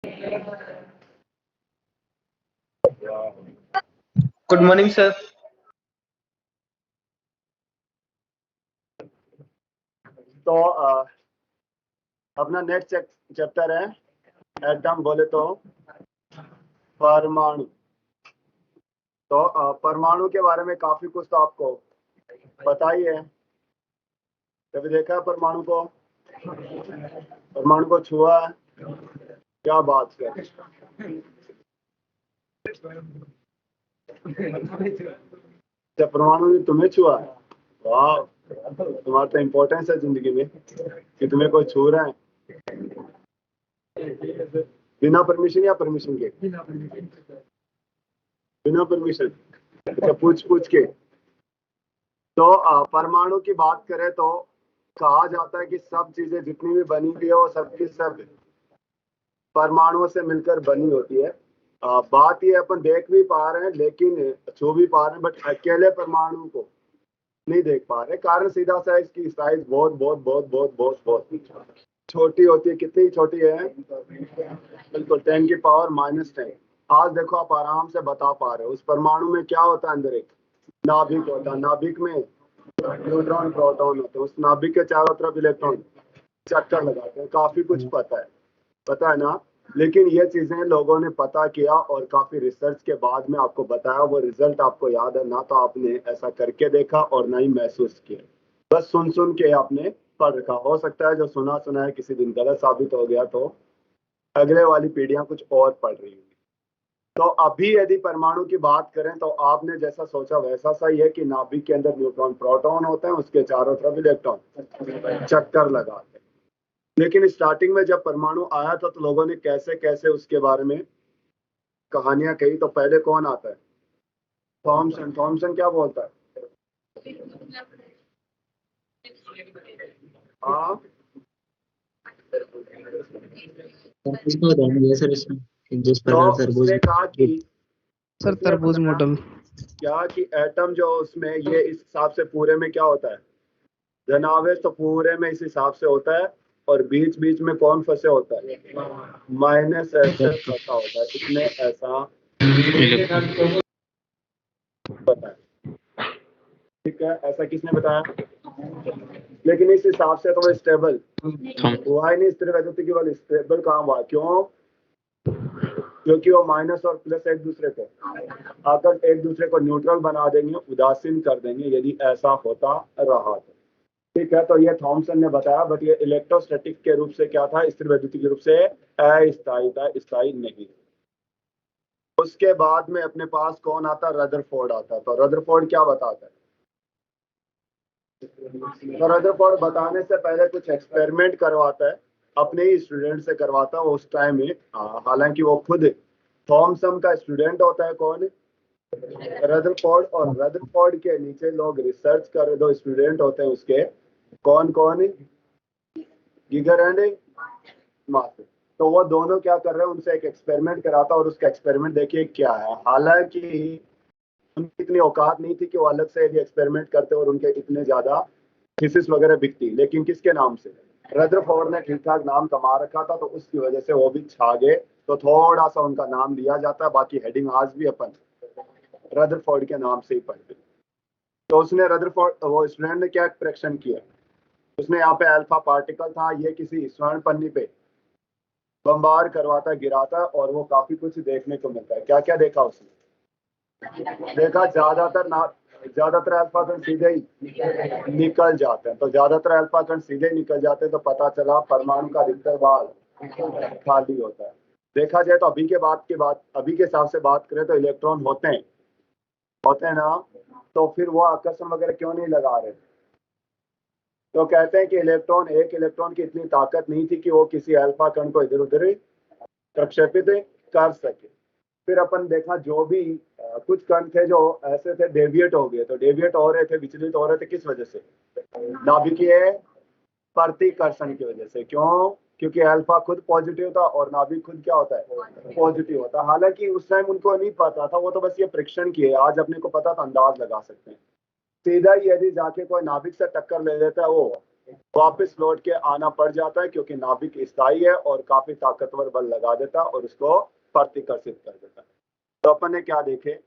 Good morning, sir. तो अपना next chapter है एटम, बोले तो परमाणु। तो परमाणु के बारे में काफी कुछ तो आपको पता ही है। कभी देखा है परमाणु को? परमाणु को छुआ है? क्या बात कर, परमाणु ने तुम्हें छुआ है? वाह, तुम्हारा तो इम्पोर्टेंस है जिंदगी में कि तुम्हें कोई छू रहा है बिना परमिशन या परमिशन के? बिना परमिशन। अच्छा, पूछ के। तो परमाणु की बात करें तो कहा जाता है कि सब चीजें जितनी भी बनी हुई है वो सब की सब परमाणुओं से मिलकर बनी होती है। बात ये अपन देख भी पा रहे हैं, लेकिन छू भी पा रहे हैं, बट अकेले परमाणु को नहीं देख पा रहे। कारण सीधा सा इसकी साइज बहुत बहुत बहुत बहुत बहुत बहुत छोटी होती है। कितनी छोटी है? बिल्कुल 10⁻⁻10। आज देखो आप आराम से बता पा रहे हो उस परमाणु में क्या होता है। अंदर एक नाभिक होता है, नाभिक में न्यूट्रॉन प्रोटॉन होते हैं, उस नाभिक के चारों तरफ इलेक्ट्रॉन चक्कर लगाते हैं। काफी कुछ पता है ना। लेकिन ये चीजें लोगों ने पता किया और काफी रिसर्च के बाद में आपको बताया। वो रिजल्ट आपको याद है ना? तो आपने ऐसा करके देखा और ना ही महसूस किया, बस सुन के आपने पढ़ रखा। हो सकता है जो सुना है किसी दिन गलत साबित हो गया, तो अगले वाली पीढ़ियां कुछ और पढ़ रही होंगी। तो अभी यदि परमाणु की बात करें तो आपने जैसा सोचा वैसा सही है कि नाभिक के अंदर न्यूट्रॉन प्रोटॉन होते हैं, उसके चारों तरफ इलेक्ट्रॉन चक्कर लगाते हैं। लेकिन स्टार्टिंग में जब परमाणु आया था तो लोगों ने कैसे कैसे उसके बारे में कहानियां कही। तो पहले कौन आता है? थॉमसन। थॉमसन क्या बोलता है? हाँ, इसको बताएंगे सर, इसमें जिस तो प्रकार तरबूज उसने कहा कि सर तरबूज मॉडल क्या कि एटम जो उसमें ये इस हिसाब से पूरे में क्या होता है? धनावेश। तो पूरे में इस हिसाब से होता है। और बीच बीच में कौन फंसे होता है? माइनस ऐसे फंसा होता है। इसमें ऐसा बताया, ठीक है? ऐसा किसने बताया? लेकिन इस हिसाब से तो वो स्टेबल हुआ ही नहीं। स्थिर की वाली स्टेबल कहाँ हुआ? क्यों? क्योंकि वो माइनस और प्लस एक दूसरे को आकर एक दूसरे को न्यूट्रल बना देंगे, उदासीन कर देंगे, यदि ऐसा होता रहा तो। ठीक है, तो ये थॉमसन ने बताया। बट ये इलेक्ट्रोस्टैटिक के रूप से क्या था? स्थिर वैद्युतिक के रूप से अस्थायी था, स्थायी नहीं। उसके बाद में अपने पास कौन आता? रदरफोर्ड आता। तो रदरफोर्ड क्या बताता है? तो रदरफोर्ड बताने से पहले कुछ एक्सपेरिमेंट करवाता है, अपने ही स्टूडेंट से करवाता है उस टाइम में। हालांकि वो खुद थॉमसन का स्टूडेंट होता है। कौन? रदरफोर्ड। और रदरफोर्ड के नीचे लोग रिसर्च कर रहे, दो स्टूडेंट होते हैं उसके। कौन कौन? Geiger and mark. तो वो दोनों क्या कर रहे हैं? उनसे एक एक्सपेरिमेंट कराता और उसका एक्सपेरिमेंट देखिए क्या है। हालांकि उनकी इतनी औकात नहीं थी कि वो अलग से यदि एक्सपेरिमेंट करते और उनके इतने ज्यादा थीसिस वगैरह बिकती, लेकिन किसके नाम से? रदरफोर्ड ने ठीक ठाक नाम कमा रखा था, तो उसकी वजह से वो भी छा गए। तो थोड़ा सा उनका नाम लिया जाता है। बाकी हेडिंग आज भी अपन रदरफोर्ड के नाम से ही पढ़ते। तो उसने रदरफोर्ड, वो स्टूडेंट ने क्या परीक्षण किया? उसने यहाँ पे अल्फा पार्टिकल था, ये किसी स्वर्ण पन्नी पे बम्बार करवाता, गिराता, और वो काफी कुछ देखने को मिलता है। क्या क्या देखा उसने? देखा ज्यादातर अल्फा कण सीधे ही निकल जाते हैं। तो ज्यादातर अल्फा कण सीधे निकल जाते हैं, तो पता चला परमाणु का अधिकतर भाग खाली होता है। देखा जाए तो अभी के हिसाब से बात करें तो इलेक्ट्रॉन होते हैं ना। तो फिर वो आकर्षण वगैरह क्यों नहीं लगा रहे? तो कहते हैं कि एक इलेक्ट्रॉन की इतनी ताकत नहीं थी कि वो किसी अल्फा कण को इधर उधर प्रक्षेपित कर सके। फिर अपन देखा जो भी कुछ कण थे जो ऐसे थे डेविएट हो गए। तो डेविएट हो रहे थे, विचलित हो रहे थे, किस वजह से? नाभिकीय प्रतिकर्षण की वजह से। क्यों? क्योंकि अल्फा खुद पॉजिटिव था और नाभिक खुद क्या होता है? पॉजिटिव होता है। हालांकि उस टाइम उनको नहीं पता था, वो तो बस ये परीक्षण किए। आज अपने को पता था, अंदाज लगा सकते हैं। सीधा ही यदि जाके कोई नाभिक से टक्कर ले लेता है, वो वापस लौट के आना पड़ जाता है, क्योंकि नाभिक स्थायी है और काफी ताकतवर बल लगा देता है और उसको प्रतिकर्षित कर देता है। तो अपन ने क्या देखे,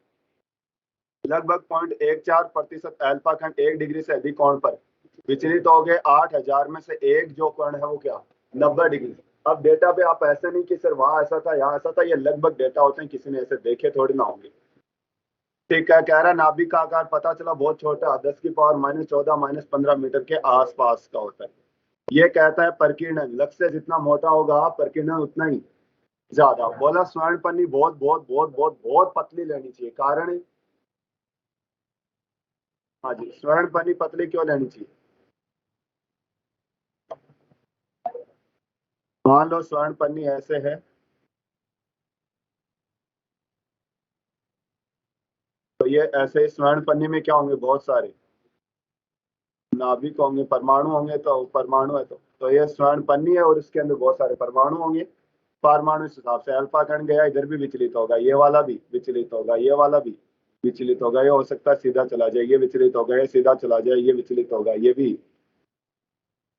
लगभग 0.14% अल्फा कण 1 डिग्री से अधिक कोण पर विचलित हो गए। 8000 में से एक जो कण है वो क्या 90 डिग्री। अब डेटा पे आप ऐसे नहीं कि सर वहां ऐसा था यहाँ ऐसा था, ये लगभग डेटा होते हैं, किसी ने ऐसे देखे थोड़ी ना होंगे। ठीक है, कह रहा नाभिक का आकार पता चला बहुत छोटा, 10 की पावर -14 -15 मीटर के आसपास का होता है। ये कहता है प्रकीर्णन, लक्ष्य जितना मोटा होगा प्रकीर्णन उतना ही ज्यादा। बोला स्वर्ण पन्नी बहुत बहुत बहुत बहुत बहुत पतली लेनी चाहिए, कारण हाँ जी, स्वर्ण पन्नी पतली क्यों लेनी चाहिए? मान लो स्वर्ण पन्नी ऐसे है, तो ये ऐसे स्वर्ण पन्नी में क्या होंगे, बहुत सारे नाभिक होंगे, परमाणु होंगे। तो परमाणु है तो ये स्वर्ण पन्नी है और इसके अंदर बहुत सारे परमाणु होंगे। परमाणु इस हिसाब से अल्फा कण गया इधर भी विचलित होगा, ये वाला भी विचलित होगा, ये वाला भी विचलित होगा, ये हो सकता है सीधा चला जाए, ये विचलित होगा, ये सीधा चला जाए, ये विचलित होगा, ये भी।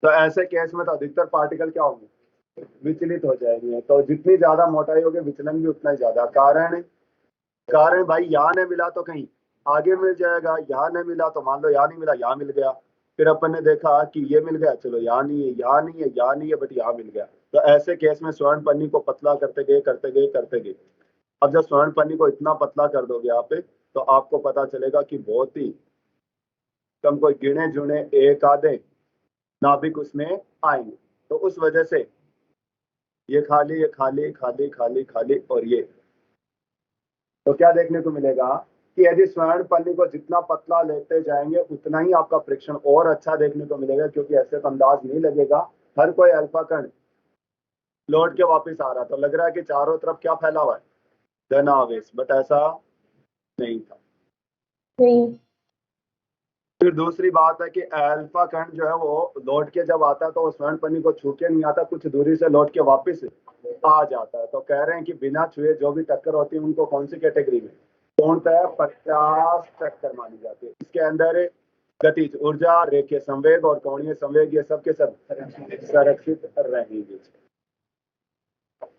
तो ऐसे केस में तो अधिकतर पार्टिकल क्या होंगे, विचलित हो जाएंगे। तो जितनी ज्यादा मोटाई होगी विचलन भी उतना ही ज्यादा। कारण कारण भाई यहाँ नहीं मिला तो कहीं आगे मिल जाएगा, यहाँ नहीं मिला तो मान लो यहाँ नहीं मिला यहाँ मिल गया, फिर अपन ने देखा कि ये मिल गया, चलो यहाँ नहीं है यहाँ नहीं है यहाँ नहीं है बट यहाँ मिल गया। तो ऐसे केस में स्वर्ण पन्नी को पतला करते गए करते गए करते गए। अब जब स्वर्ण पन्नी को इतना पतला कर दोगे आप तो आपको पता चलेगा कि बहुत ही कम, कोई गिने जुने एक आधे नाभिक उसमें आएंगे। तो उस वजह से ये खाली ये खाली खाली खाली खाली और ये, तो क्या देखने को मिलेगा कि यदि स्वर्ण पन्नी को जितना पतला लेते जाएंगे उतना ही आपका परीक्षण और अच्छा देखने को मिलेगा, क्योंकि ऐसे तो अंदाज नहीं लगेगा हर कोई अल्फा कण लौट के वापस आ रहा। तो लग रहा है कि चारों तरफ क्या फैला हुआ है, धनावेश, बट ऐसा नहीं था। फिर दूसरी बात है कि अल्फा कण जो है वो लौट के जब आता है तो वो स्वर्ण पन्नी को छू के नहीं आता, कुछ दूरी से लौट के वापस आ जाता है। तो कह रहे हैं कि बिना छुए जो भी टक्कर होती है उनको कौन सी कैटेगरी में, पूर्णतः 50 टक्कर मानी जाती है। इसके अंदर गतिज ऊर्जा, रेखीय संवेग और कोणीय संवेग ये सब के सब संरक्षित रहेंगे।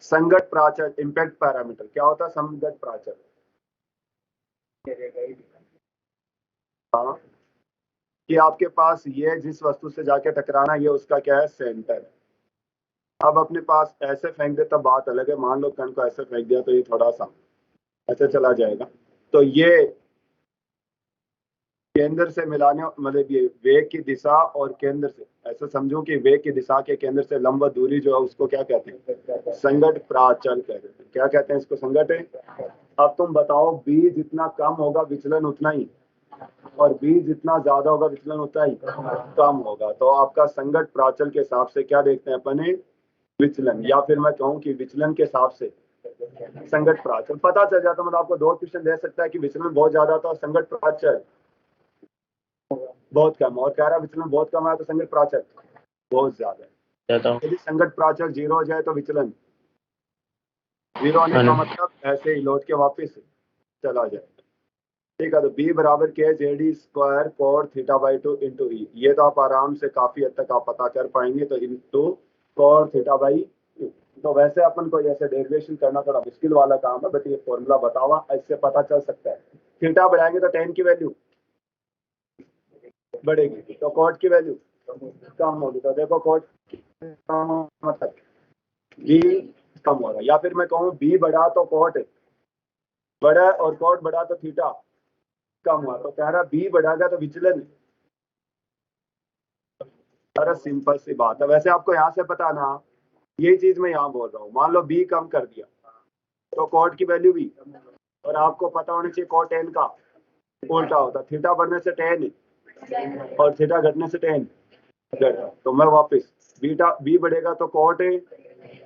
संगत प्राचल इंपैक्ट पैरामीटर क्या होता है, संगत प्राचल, हाँ, कि आपके पास ये जिस वस्तु से जाके टकराना ये उसका क्या है, सेंटर। अब अपने पास ऐसे फेंक दे तब बात अलग है, मान लो कण को ऐसे फेंक दिया तो ये थोड़ा सा ऐसे चला जाएगा। तो ये केंद्र से मिलाने, मतलब ये वेग की दिशा और केंद्र से, ऐसा समझो कि वेग की दिशा के केंद्र से लंबा दूरी जो है उसको क्या कहते हैं, संगत प्राचल कहते हैं। क्या कहते हैं इसको, संगत है। अब तुम बताओ बी जितना कम होगा विचलन उतना ही, और बी जितना ज्यादा होगा विचलन उतना ही कम होगा। तो आपका संगत प्राचल के हिसाब से क्या देखते हैं अपन, विचलन, या फिर मैं कहूँ कि विचलन के हिसाब से संगत प्राचल पता चल जाता। मतलब आपको दो क्वेश्चन दे सकता है कि विचलन बहुत ज्यादा था, संगत प्राचल बहुत कम, और कह रहा विचलन बहुत कम है तो संगत प्राचल बहुत ज्यादा है। यदि संगत प्राचल 0 हो जाए तो विचलन 0 होने का मतलब ऐसे ही लौट के वापस चला जाए। ठीक है, तो B बराबर क्या है, जेडी स्क्वायर कोड θ/2 इंटू ई। ये तो आप आराम से काफी हद तक आप पता कर पाएंगे। तो इंटू कोड θ/2। तो वैसे अपन को जैसे डेरिवेशन करना थोड़ा मुश्किल वाला काम है, बट ये फॉर्मूला बतावा, इससे पता चल सकता है। थीटा बढ़ाएंगे तो tan की वैल्यू बढ़ेगी, तो कॉट की वैल्यू कम होगी। तो देखो कॉट मतलब बी कम होगा, या फिर मैं कहूँ बी बढ़ा तो कॉट बढ़ा और कॉट बढ़ा तो थीटा कम हुआ। तो कह रहा बी बढ़ागा तो विचलन, अरे सिंपल सी बात है। वैसे आपको यहाँ से पता ना, यही चीज मैं यहाँ बोल रहा हूँ। मान लो बी कम कर दिया तो कॉट की वैल्यू भी, और आपको पता होना चाहिए कॉट टेन का उल्टा होता, थीटा बढ़ने से टेन और थीटा घटने से टेन घटा। तो मैं वापस बीटा बी बढ़ेगा तो कॉट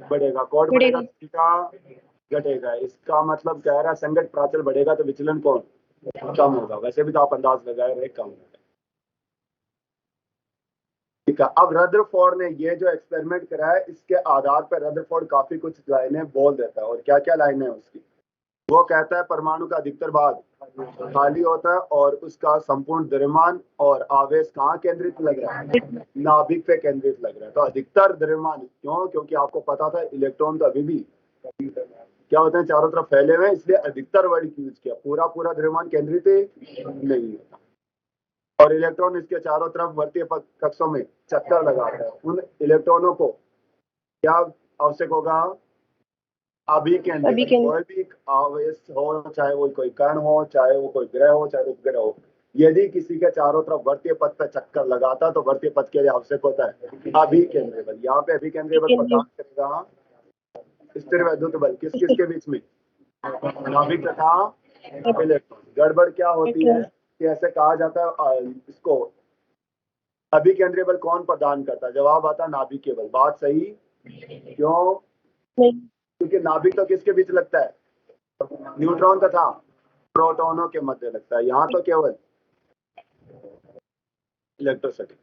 बढ़ेगा, कॉट बढ़ेगा तो थीटा घटेगा। इसका मतलब कह रहा है संगत प्राचल बढ़ेगा तो विचलन कौन कम होगा। वैसे भी तो आप अंदाज लगाए रहे कम होगा। ठीक है, अब रदरफोर्ड ने ये जो एक्सपेरिमेंट करा है इसके आधार पर रदरफोर्ड काफी कुछ लाइनें बोल देता है। और क्या क्या लाइनें है उसकी, वो कहता है परमाणु का अधिकतर भाग खाली होता है और उसका संपूर्ण द्रव्यमान और आवेश कहाँ केंद्रित लग रहा है? नाभिक पे केंद्रित लग रहा है। तो अधिकतर द्रव्यमान क्यों? क्योंकि आपको पता था इलेक्ट्रॉन तो अभी भी क्या होते हैं, चारों तरफ फैले हुए हैं, इसलिए अधिकतर वर्ड यूज किया। पूरा द्रव्यमान केंद्रित नहीं होता और इलेक्ट्रॉन इसके चारों तरफ वर्तीय कक्षों में चक्कर लगाता है। उन इलेक्ट्रॉनों को क्या आवश्यक होगा? अभिकेंद्री। कोई भी आवेश हो, चाहे वो कोई कण हो, चाहे वो कोई ग्रह हो, चाहे उपग्रह हो, यदि किसी के चारों तरफ वर्तीय पथ पे चक्कर लगाता तो वर्तीय पथ के लिए आवश्यक होता है अभिकेंद्री बल। यहाँ पे अभिकेंद्री बल प्रदान करेगा स्थिर वैद्युत बल किस किस के बीच में? नाभिक तथा इलेक्ट्रॉन। गड़बड़ क्या होती है कि ऐसे कहा जाता है इसको अभिकेंद्रीय बल कौन प्रदान करता है? जवाब आता नाभिकीय बल। बात सही? क्यों? क्योंकि नाभिक तो किसके बीच लगता है? न्यूट्रॉन तथा प्रोटॉनों के मध्य लगता है। यहाँ तो केवल इलेक्ट्रोसिटी।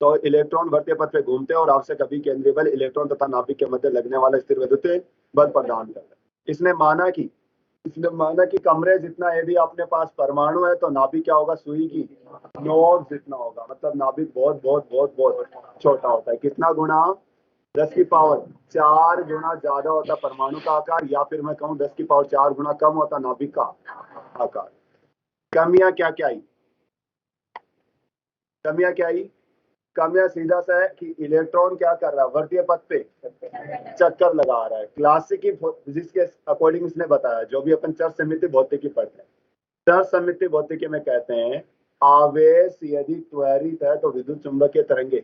तो इलेक्ट्रॉन वर्तीय पथ पे घूमते हैं और आवश्यक अभिकेंद्रीय बल इलेक्ट्रॉन तथा नाभिक के मध्य लगने वाला स्थिर वैद्युत बल प्रदान करता है। इसने माना कि कमरे जितना यदि अपने पास परमाणु है तो नाभिक क्या होगा? सुई की नोक जितना होगा। मतलब नाभिक बहुत बहुत बहुत बहुत छोटा होता है। कितना गुना? 10 की पावर 4 गुना ज्यादा होता परमाणु का आकार, या फिर मैं कहूँ 10 की पावर 4 गुना कम होता नाभिक का आकार। कमियां क्या क्या आई? कमियां सीधा सा है कि इलेक्ट्रॉन क्या कर रहा है? वर्तीय पथ पे चक्कर लगा रहा है। क्लासिकल फिजिक्स के अकॉर्डिंग इसने बताया, जो भी अपन चर समिति भौतिकी पढ़ते हैं, चर समिति भौतिकी में कहते हैं आवेश यदि त्वरित है तो विद्युत चुंबकीय तरंगे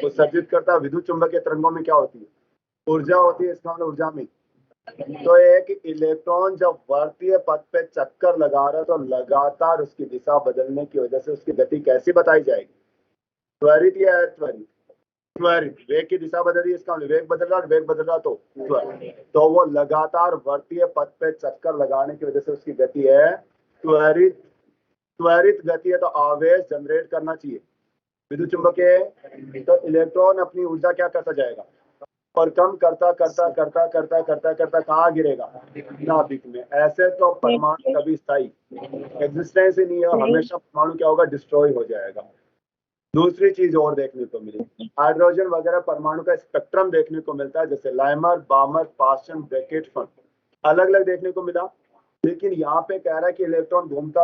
उत्सर्जित करता है। विद्युत चुंबकीय तरंगों में क्या होती है? ऊर्जा होती है। इसका मतलब ऊर्जा में तो एक इलेक्ट्रॉन जब वर्तीय पथ पे चक्कर लगा रहा है तो लगातार उसकी दिशा बदलने की वजह से उसकी गति कैसी बताई जाएगी? त्वरित या अत्वरित? त्वरित। वेग की दिशा बदल रही है, इसका वेग बदल रहा तो त्वरित। तो वो लगातार वर्तीय पथ पे चक्कर लगाने की वजह से उसकी गति है त्वरित। त्वरित गति है तो आवेश जनरेट करना चाहिए विद्युत चुंबकीय। तो इलेक्ट्रॉन अपनी ऊर्जा क्या करता जाएगा और कम करता कहाँ गिरेगा? नाभिक में। ऐसे तो परमाणु कभी स्थायी एग्जिस्टेंस ही नहीं है, हमेशा परमाणु क्या होगा? डिस्ट्रॉय हो जाएगा। दूसरी चीज और देखने को मिली, हाइड्रोजन वगैरह परमाणु का स्पेक्ट्रम देखने को मिलता है, जैसे लाइमर, बामर, पास्टन, ब्रैकेट, फन, अलग अलग देखने को मिला। लेकिन यहाँ पे कह रहा है कि इलेक्ट्रॉन घूमता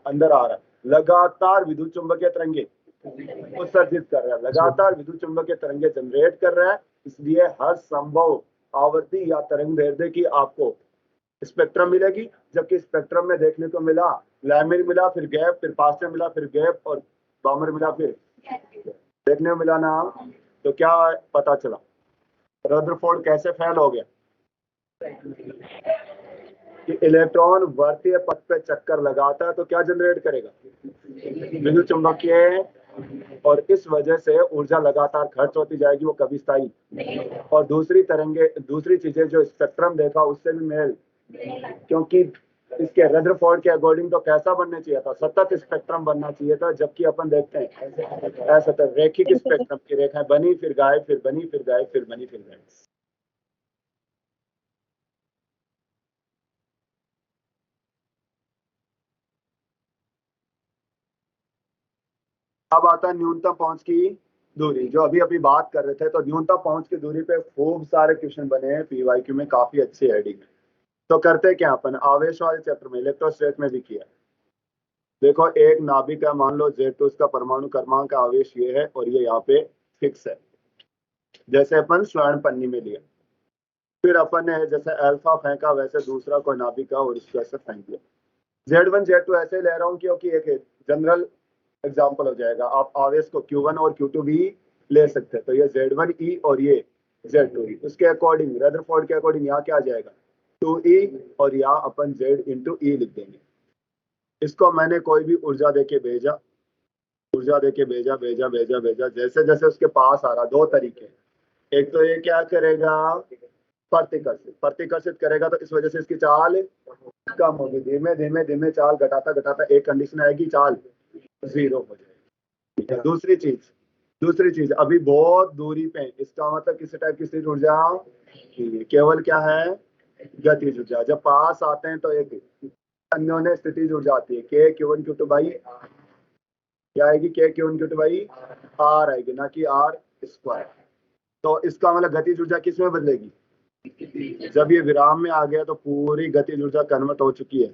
अंदर आ रहा है, लगातार विद्युत चुंबकीय तरंगे उत्सर्जित कर रहा है, लगातार विद्युत चुंबकीय तरंगे जनरेट कर रहा है। इसलिए हर संभव आवृत्ति या तरंग दैर्ध्य की आपको स्पेक्ट्रम मिलेगी। जबकि स्पेक्ट्रम में देखने को मिला लैमिर मिला, फिर गैप, फिर पास्टन मिला, फिर गैप, और बामर मिला, फिर देखने को मिला ना। तो क्या पता चला? रदरफोर्ड कैसे फेल हो गया कि इलेक्ट्रॉन वर्तीय पथ पे चक्कर लगाता है तो क्या जनरेट करेगा? विद्युत चुंबकीय। और इस वजह से ऊर्जा लगातार खर्च होती जाएगी, वो कभी स्थायी। और दूसरी चीजें जो स्पेक्ट्रम देखा उससे भी मेल, क्योंकि इसके रदरफोर्ड के अकॉर्डिंग तो कैसा बनना चाहिए था? सतत स्पेक्ट्रम बनना चाहिए था। जबकि अपन देखते हैं ऐसा तो रेखिक स्पेक्ट्रम की रेखाएं बनी फिर गायब, फिर बनी फिर गायब, फिर बनी फिर गायब। अब आता है न्यूनतम पहुंच की दूरी, जो अभी बात कर रहे थे। तो न्यूनतम पहुंच की दूरी पे खूब सारे क्वेश्चन बने हैं पीवाईक्यू में, काफी अच्छी हेडिंग है। तो करते क्या अपन, आवेश वाले चैप्टर में इलेक्ट्रोस्टैट में भी किया। देखो एक नाभिक है, मान लो Z, तो उसका परमाणु क्रमांक का आवेश ये है और ये यहाँ पे फिक्स है, जैसे अपन स्वर्ण पन्नी में लिया। फिर अपन ने जैसे अल्फा फेंका वैसे दूसरा कोई नाभिक है और इसको ऐसे फेंक दिया। Z1 Z2 ऐसे ले रहा हूँ क्योंकि एक जनरल एग्जाम्पल हो जाएगा। आप आवेश को Q1 और Q2 भी ले सकते हैं। तो ये Z1E और ये Z2E, उसके अकॉर्डिंग रदरफोर्ड के अकॉर्डिंग यहाँ क्या आ जाएगा? 2E, और यहाँ अपन Z into E लिख देंगे। इसको मैंने कोई भी ऊर्जा देके भेजा, जैसे जैसे उसके पास आ रहा। दो तरीके, एक तो ये क्या करेगा? प्रतिकर्षित करेगा, तो इस वजह से इसकी चाल कम होगी। धीमे धीमे चाल घटाता एक कंडीशन आएगी, चाल 0 हो जाएगी। ठीक है। दूसरी चीज अभी बहुत दूरी पे, इसका मतलब किसी टाइप की स्थिर ऊर्जा केवल क्या है? गतिज ऊर्जा। जब पास आते हैं तो एक अन्योन्य स्थितिज ऊर्जा आती है, के Q1 Q2 बाई क्या आएगी, के Q1 Q2 बाई आर आएगी, ना कि आर स्क्वायर। तो इसका मतलब गतिज ऊर्जा किस में बदलेगी, जब ये विराम में आ गया तो पूरी गतिज ऊर्जा कन्वर्ट हो चुकी है,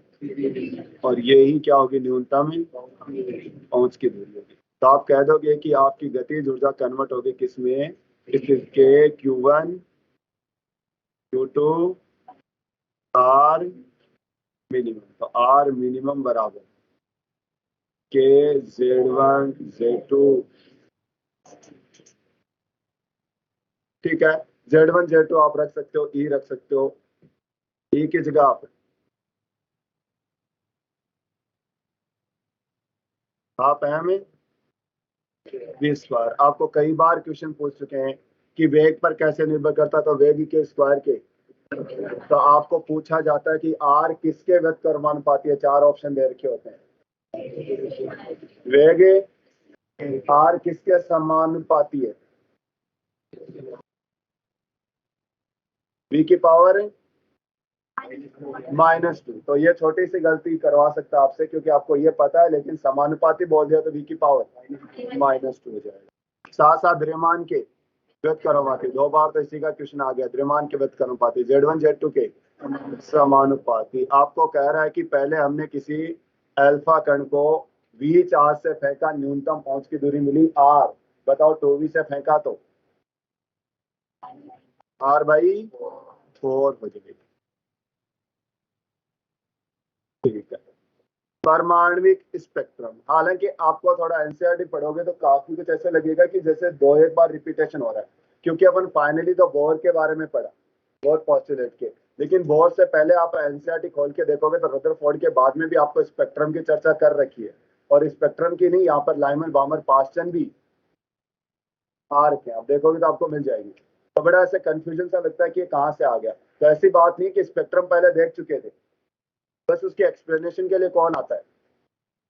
और यही क्या होगी, न्यूनतम पहुंच की दूरी होगी। तो आप कह दोगे कि आपकी गतिज ऊर्जा कन्वर्ट होगी किसमें, के Q1 Q2 आर मिनिमम। तो आर मिनिमम बराबर के Z1 Z2, ठीक है। Z1 Z2 आप रख सकते हो, ई रख सकते हो, ई की जगह आप एम वी स्क्वायर। आपको कई बार क्वेश्चन पूछ चुके हैं कि वेग पर कैसे निर्भर करता, तो वेग के स्क्वायर के। तो आपको पूछा जाता है कि आर किसके व्यक्त कर्मानुपाती है, 4 ऑप्शन दे रखे होते हैं। वेग आर किसके समानुपाती है, v की पावर -2। तो ये छोटी सी गलती करवा सकता है आपसे, क्योंकि आपको ये पता है, लेकिन समानुपाती बोल दिया तो v की पावर -2 हो जाएगा। साथ साथ द्रव्यमान के व्यक्त कर्मानुपाती, 2 बार तो इसी का क्वेश्चन आ गया, द्रव्यमान के व्यक्त कर्मानुपाती Z1 Z2 के समानुपाती। आपको कह रहा है कि पहले हमने किसी अल्फा कण को v चार्ज से फेंका, न्यूनतम पहुंच की दूरी मिली r, बताओ 2v से फेंका तो r बाई 4 हो जाएगी, ठीक है। परमाणविक स्पेक्ट्रम, हालांकि आपको थोड़ा एनसीईआरटी पढ़ोगे तो काफी कुछ ऐसे लगेगा कि जैसे 2-1 बार रिपीटेशन हो रहा है, क्योंकि अपन फाइनली तो बोर के बारे में पढ़ा, बोर पोस्टुलेट के, लेकिन बोर से पहले आप एनसीईआरटी खोल के देखोगे तो रदरफोर्ड के बाद में भी आपको स्पेक्ट्रम की चर्चा कर रखी है, और स्पेक्ट्रम की नहीं, यहाँ पर लाइमन बामर पास्टन भी आ रखे हैं, आप देखोगे तो आपको मिल जाएगी। तो बड़ा ऐसे कंफ्यूजन सा लगता है कि ये कहाँ से आ गया, तो ऐसी बात नहीं कि स्पेक्ट्रम पहले देख चुके थे, बस उसके एक्सप्लेनेशन के लिए कौन आता है,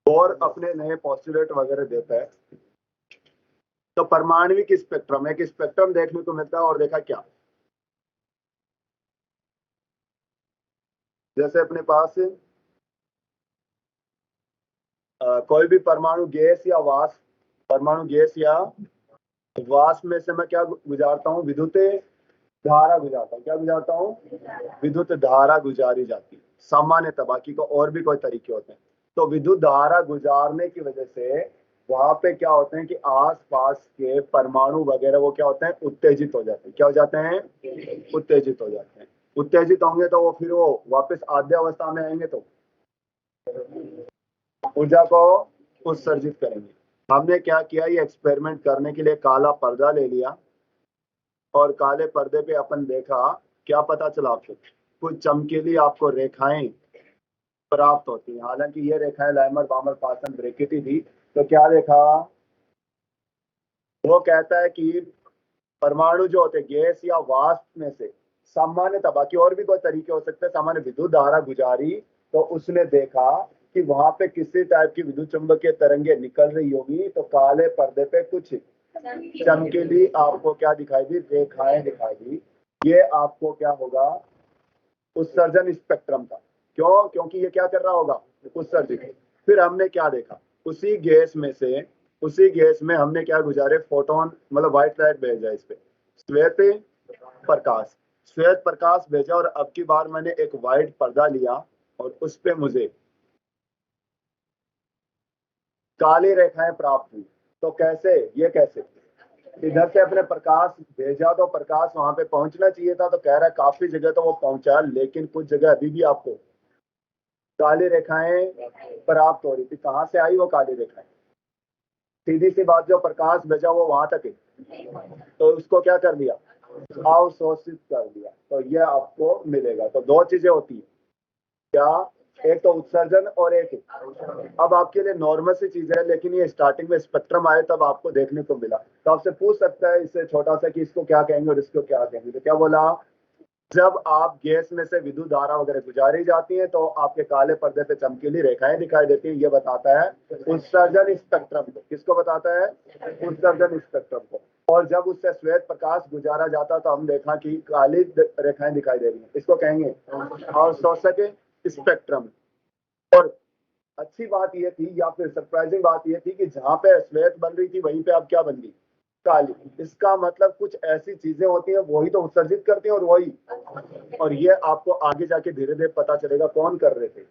और अपने नए पोस्टुलेट वगैरह देता है। तो परमाणविक स्पेक्ट्रम, एक स्पेक्ट्रम देखने को मिलता है, और देखा क्या, जैसे अपने पास कोई भी परमाणु गैस या वाष्प, परमाणु गैस या वाष्प में से मैं क्या गुजारता हूँ, विद्युत धारा गुजारता हूँ। क्या गुजारता हूँ, विद्युत धारा गुजारी जाती है सामान्यतः, बाकी को और भी कोई तरीके होते हैं। तो विद्युत धारा गुजारने की वजह से वहां पे क्या होते हैं कि आसपास के परमाणु वगैरह वो क्या होते हैं, उत्तेजित हो जाते हैं। क्या हो जाते हैं, उत्तेजित हो जाते हैं। उत्तेजित होंगे तो वो फिर वो वापस आद्य अवस्था में आएंगे तो ऊर्जा को उत्सर्जित करेंगे। हमने क्या किया, ये एक्सपेरिमेंट करने के लिए काला पर्दा ले लिया, और काले पर्दे पे अपन देखा, क्या पता चला आपको, कुछ चमकीली आपको रेखाएं प्राप्त होती हैं। हालांकि ये रेखाएं लाइमर बामर पास्टन ब्रैकेटी थी। तो क्या देखा, वो कहता है कि परमाणु जो होते गैस या वाष्प में से सामान्यतः, बाकी और भी कोई तरीके हो सकते हैं, सामान्य विद्युत धारा गुजारी, तो उसने देखा कि वहां पे किसी टाइप की विद्युत चुंबकीय तरंगे निकल रही होगी। तो काले पर्दे पे कुछ चमकीली आपको क्या दिखाई दी, रेखाएं दिखाई दी। ये आपको क्या होगा, उत्सर्जन स्पेक्ट्रम का। क्यों, क्योंकि ये क्या कर रहा होगा, उत्सर्जित। फिर हमने क्या देखा, उसी गैस में हमने क्या गुजारे, फोटोन, मतलब व्हाइट लाइट भेजा, इस पे श्वेत प्रकाश भेजा, और अब की बार मैंने एक व्हाइट पर्दा लिया और उस पे मुझे काली रेखाएं प्राप्त हुई। तो कैसे, ये कैसे, इधर से अपने प्रकाश भेजा तो प्रकाश वहां पे पहुंचना चाहिए था, तो कह रहा है काफी जगह तो वो पहुंचा, लेकिन कुछ जगह अभी भी आपको काली रेखाएं प्राप्त हो रही थी। कहां से आई वो काली रेखाएं, सीधी सी बात, जो प्रकाश भेजा वो वहां तक है, तो उसको क्या कर दिया, अवशोषित कर दिया। तो ये आपको मिलेगा। तो 2 चीजें होती है, क्या, एक तो उत्सर्जन और एक, अब आपके लिए नॉर्मल सी चीज है, लेकिन ये स्टार्टिंग में स्पेक्ट्रम आए तब आपको देखने को मिला। तो आपसे पूछ सकता है इससे छोटा सा कि इसको क्या कहेंगे और इसको क्या कहेंगे, तो क्या बोला, जब आप गैस में से विद्युत धारा वगैरह गुजारी जाती है तो आपके काले पर्दे पे चमकीली रेखाएं दिखाई देती हैं। ये बताता है उत्सर्जन स्पेक्ट्रम को। किसको बताता है? उत्सर्जन स्पेक्ट्रम को। और जब उससे श्वेत प्रकाश गुजारा जाता तो हम देखा कि काली रेखाएं दिखाई दे रही हैं। इसको कहेंगे अवशोषक स्पेक्ट्रम। और अच्छी बात ये थी या फिर सरप्राइजिंग बात ये थी कि जहां पे श्वेत बन रही थी वहीं पे अब क्या बन गई? काली। इसका मतलब कुछ ऐसी चीजें होती हैं वही तो उत्सर्जित करती हैं और वही, और ये आपको आगे जाके धीरे धीरे पता चलेगा कौन कर रहे थे।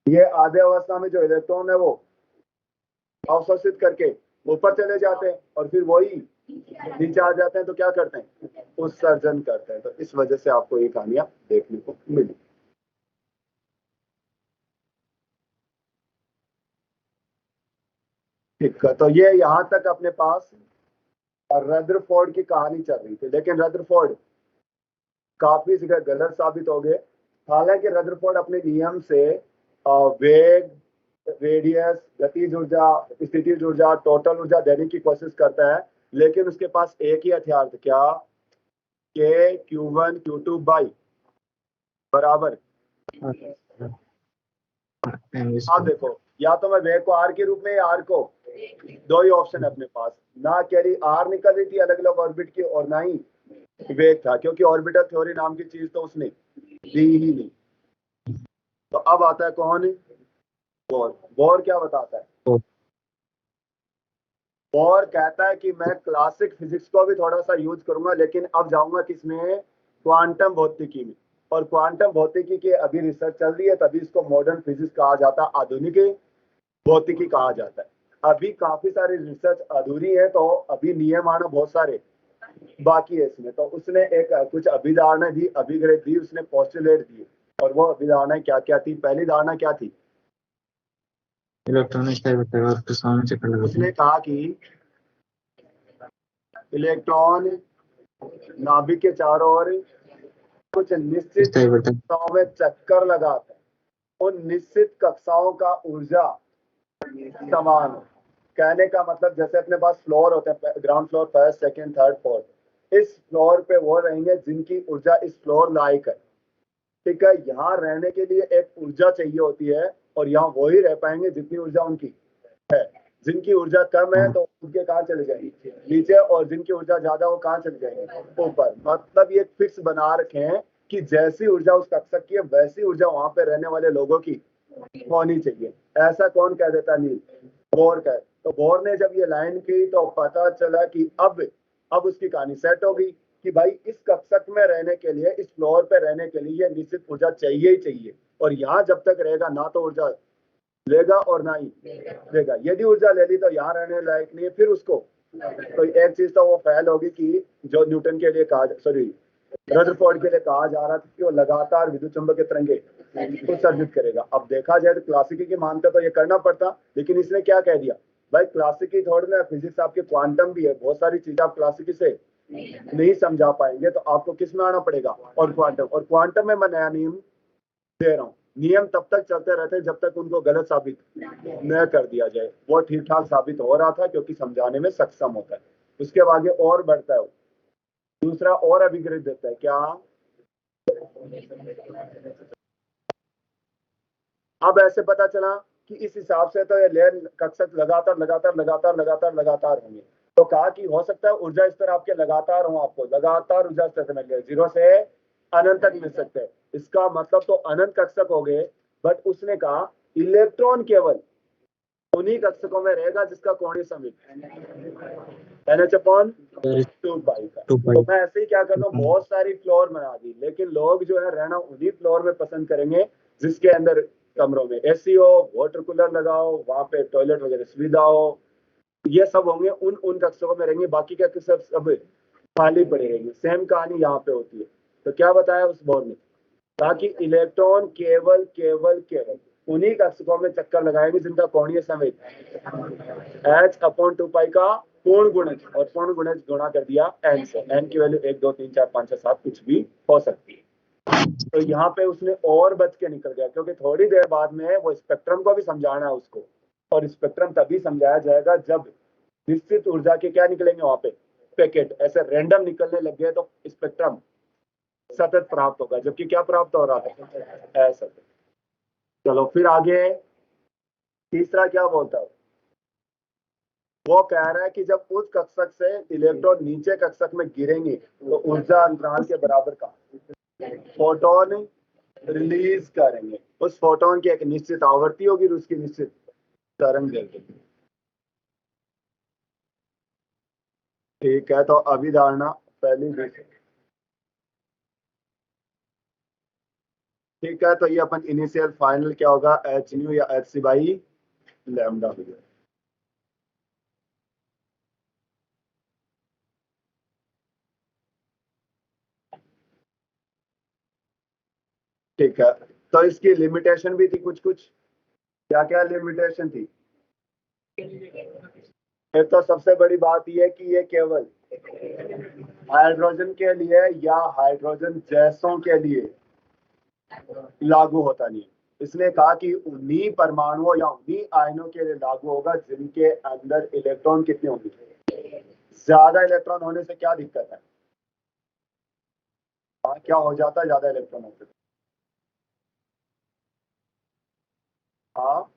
ये आधे अवस्था में जो इलेक्ट्रॉन है वो अवशोषित करके ऊपर चले जाते हैं और फिर वही नीचे आ जाते हैं तो क्या करते हैं? उत्सर्जन करते हैं। तो इस वजह से आपको ये कहानियां देखने को मिली। ठीक है, तो ये यहां तक अपने पास रदरफोर्ड की कहानी चल रही थी। लेकिन रदरफोर्ड काफी जगह गलत साबित हो गए। हालांकि रदरफोर्ड अपने नियम से वेग, रेडियस, गतिज ऊर्जा, स्थितिज ऊर्जा, टोटल ऊर्जा देने की कोशिश करता है, लेकिन उसके पास एक ही हथियार था। क्या? के Q1 Q2 बाई बराबर। आप देखो, या तो मैं वेग को आर के रूप में या आर को, दो ही ऑप्शन है अपने पास। ना केवल आर निकल रही थी अलग अलग ऑर्बिट की और ना ही वेग था, क्योंकि ऑर्बिटल थ्योरी नाम की चीज तो उसने दी ही नहीं। तो अब आता है कौन? बोर। बोर क्या बताता है? बोर कहता है कि मैं क्लासिक फिजिक्स को भी थोड़ा सा यूज करूंगा, लेकिन अब जाऊंगा किसमें? क्वांटम भौतिकी में। और क्वांटम भौतिकी की अभी रिसर्च चल रही है, तभी इसको मॉडर्न फिजिक्स कहा जाता है, आधुनिक भौतिकी कहा जाता है। अभी काफी सारी रिसर्च अधूरी है, तो अभी नियम आना बहुत सारे बाकी है इसमें। तो उसने एक कुछ अभिधारणा दी, अभिग्रह दी, उसने पोस्टुलेट दी। और वो अभिधारणा क्या क्या थी? पहली धारणा क्या थी? उसने कहा कि इलेक्ट्रॉन नाभिक के चारों ओर कुछ निश्चित कक्षाओं में चक्कर लगाते हैं। उन निश्चित कक्षाओं का ऊर्जा समान है। कहने का मतलब जैसे अपने पास फ्लोर होते हैं, ground floor, first, second, third, fourth. इस फ्लोर पे वो रहेंगे जिनकी ऊर्जा इस फ्लोर लायक है। ठीक है, यहाँ रहने के लिए एक ऊर्जा चाहिए होती है, और यहाँ वही रह पाएंगे जितनी ऊर्जा उनकी है। जिनकी ऊर्जा कम है तो उनके कहाँ चले जाएंगे? नीचे। और जिनकी ऊर्जा ज्यादा वो कहाँ चले जाएंगे? ऊपर। मतलब ये फिक्स बना रखे हैं कि जैसी ऊर्जा उस कक्षक की है वैसी ऊर्जा वहां पे रहने वाले लोगों की होनी चाहिए। ऐसा कौन कह देता? नील बोर कह। तो बोर ने जब ये लाइन की तो पता चला कि अब उसकी कहानी सेट हो गई कि भाई इस कक्षक में रहने के लिए, इस फ्लोर पे रहने के लिए निश्चित ऊर्जा चाहिए ही चाहिए। और यहाँ जब तक रहेगा ना तो ऊर्जा लेगा और ना ही देगा। यदि ऊर्जा ले ली तो यहाँ रहने लायक नहीं है, फिर उसको तो एक चीज तो वो फेल होगी कि जो न्यूटन के लिए कहा, सॉरी रदरफोर्ड के लिए कहा जा रहा था कि वो लगातार विद्युत चुंबकीय तरंगे उत्सर्जित करेगा। अब देखा जाए तो क्लासिकी की मानते तो ये करना पड़ता, लेकिन इसने क्या कह दिया? भाई क्लासिकी थोड़ी ना, फिजिक्स आपके क्वांटम भी है, बहुत सारी चीजें आप क्लासिकी से नहीं समझा पाएंगे, तो आपको किस में आना पड़ेगा? और क्वांटम में मैं नया नियम दे रहा हूँ। नियम तब तक चलते रहते हैं जब तक उनको गलत साबित न कर दिया जाए। वो ठीक ठाक साबित हो रहा था क्योंकि समझाने में सक्षम होता है। उसके आगे और बढ़ता है, दूसरा और अभिग्रह देता है। क्या? अब ऐसे पता चला कि इस हिसाब से तो ये लेयर कक्षक लगातार लगातार लगातार लगातार लगातार होंगे। तो कहा कि हो सकता है ऊर्जा स्तर आपके लगातार हो, आपको लगातार ऊर्जा स्तर मिल गए, 0 से अनंत तक मिल सकते हैं। इसका मतलब तो अनंत कक्षक हो गए। बट उसने कहा इलेक्ट्रॉन केवल उन्हीं कक्षकों में रहेगा जिसका कोणीय संवेग NH/2 पाई का। तो मैं ऐसे ही क्या करता हूँ, बहुत सारी फ्लोर बना दी, लेकिन लोग जो है रहना उन्हीं फ्लोर में पसंद करेंगे जिसके अंदर कमरों में एसी हो, वाटर कूलर लगाओ, वहां पे टॉयलेट वगैरह सुविधा हो, ये सब होंगे, उन कक्षों में रहेंगे। बाकी का सब खाली पड़े रहेंगे। सेम कहानी यहाँ पे होती है। तो क्या बताया उस बोर्ड ने? ताकि इलेक्ट्रॉन केवल केवल केवल उन्हीं कक्षकों में चक्कर लगाएंगे जिनका कोणीय संवेग H/2 पाई का पूर्ण गुणज, और पूर्ण गुणज गुणा कर दिया n से। n की वैल्यू 1 2 3 4 5 6 7 कुछ भी हो सकती है। तो यहाँ पे उसने और बच के निकल गया, क्योंकि थोड़ी देर बाद में वो स्पेक्ट्रम को भी समझाना है उसको। और स्पेक्ट्रम तभी समझाया जाएगा जब निश्चित ऊर्जा के क्या निकलेंगे वहां पे? पैकेट। ऐसे रैंडम निकलने लग गए तो स्पेक्ट्रम सतत प्राप्त होगा, जबकि क्या प्राप्त हो रहा था, असतत। चलो फिर आगे तीसरा क्या बोलता है, वो कह रहा है कि जब उस कक्षक से इलेक्ट्रॉन नीचे कक्षक में गिरेंगे तो ऊर्जा अंतराल के बराबर का फोटोन रिलीज करेंगे। उस फोटोन की एक निश्चित आवर्ती होगी और उसकी निश्चित तरंग दैर्ध्य। ठीक है, तो अभिधारणा पहली दूसरी। ठीक है, तो ये अपन इनिशियल फाइनल क्या होगा, एच न्यू या एच सी बाई लैम्डा हो गया। ठीक है, तो इसकी लिमिटेशन भी थी कुछ कुछ। क्या क्या लिमिटेशन थी? एक तो सबसे बड़ी बात यह है कि ये केवल हाइड्रोजन के लिए या हाइड्रोजन जैसों के लिए लागू होता नहीं है। इसने कहा कि उन्हीं परमाणुओं या उन्हीं आयनों के लिए लागू होगा जिनके अंदर इलेक्ट्रॉन कितने होंगे, ज्यादा इलेक्ट्रॉन होने से क्या दिक्कत है? क्या हो जाता है ज्यादा इलेक्ट्रॉन होने से? हाँ,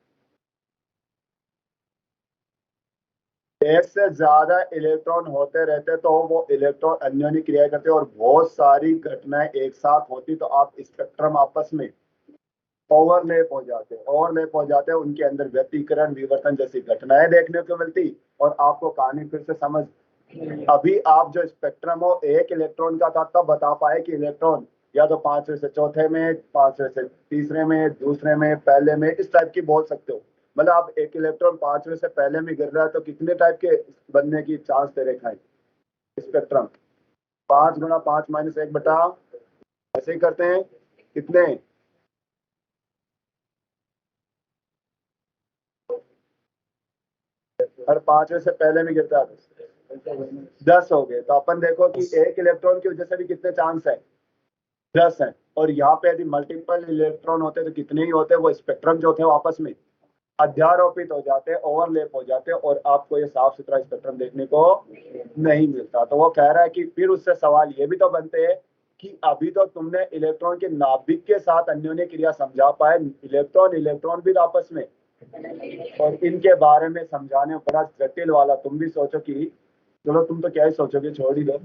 एक से ज्यादा इलेक्ट्रॉन होते रहते तो वो इलेक्ट्रॉन अन्योन्य क्रिया करते और बहुत सारी घटनाएं एक साथ होती, तो आप स्पेक्ट्रम आपस में ओवरलैप हो जाते, उनके अंदर व्यतिकरण विवर्तन जैसी घटनाएं देखने को मिलती और आपको कहानी फिर से समझ। अभी आप जो स्पेक्ट्रम हो एक इलेक्ट्रॉन का था तब बता पाए कि इलेक्ट्रॉन या तो पांचवें से चौथे में, पांचवें से तीसरे में, दूसरे में, पहले में, इस टाइप की बोल सकते हो। मतलब आप एक इलेक्ट्रॉन पांचवें से पहले में गिर रहा है तो कितने टाइप के बनने की चांस दे रेखाएं स्पेक्ट्रम, 5 × 5 - 1 बटा, ऐसे ही करते हैं कितने, हर पांचवें से पहले में गिरता है 10 हो गए। तो अपन देखो कि एक इलेक्ट्रॉन की वजह से भी कितने चांस है, 10 है। और यहाँ पे यदि मल्टीपल इलेक्ट्रॉन होते तो कितने ही होते, वो स्पेक्ट्रम जो थे वो आपस में अध्यारोपित हो जाते, ओवरलैप हो जाते और आपको ये साफ सुथरा स्पेक्ट्रम देखने को नहीं मिलता। तो वो कह रहा है कि फिर उससे सवाल ये भी तो बनते हैं कि अभी तो तुमने इलेक्ट्रॉन के नाभिक के साथ अन्योन्य क्रिया समझा पाए, इलेक्ट्रॉन इलेक्ट्रॉन भी आपस में, और इनके बारे में समझाने बड़ा जटिल वाला। तुम भी सोचो कि चलो तुम तो क्या ही सोचोगे, छोड़ ही दो,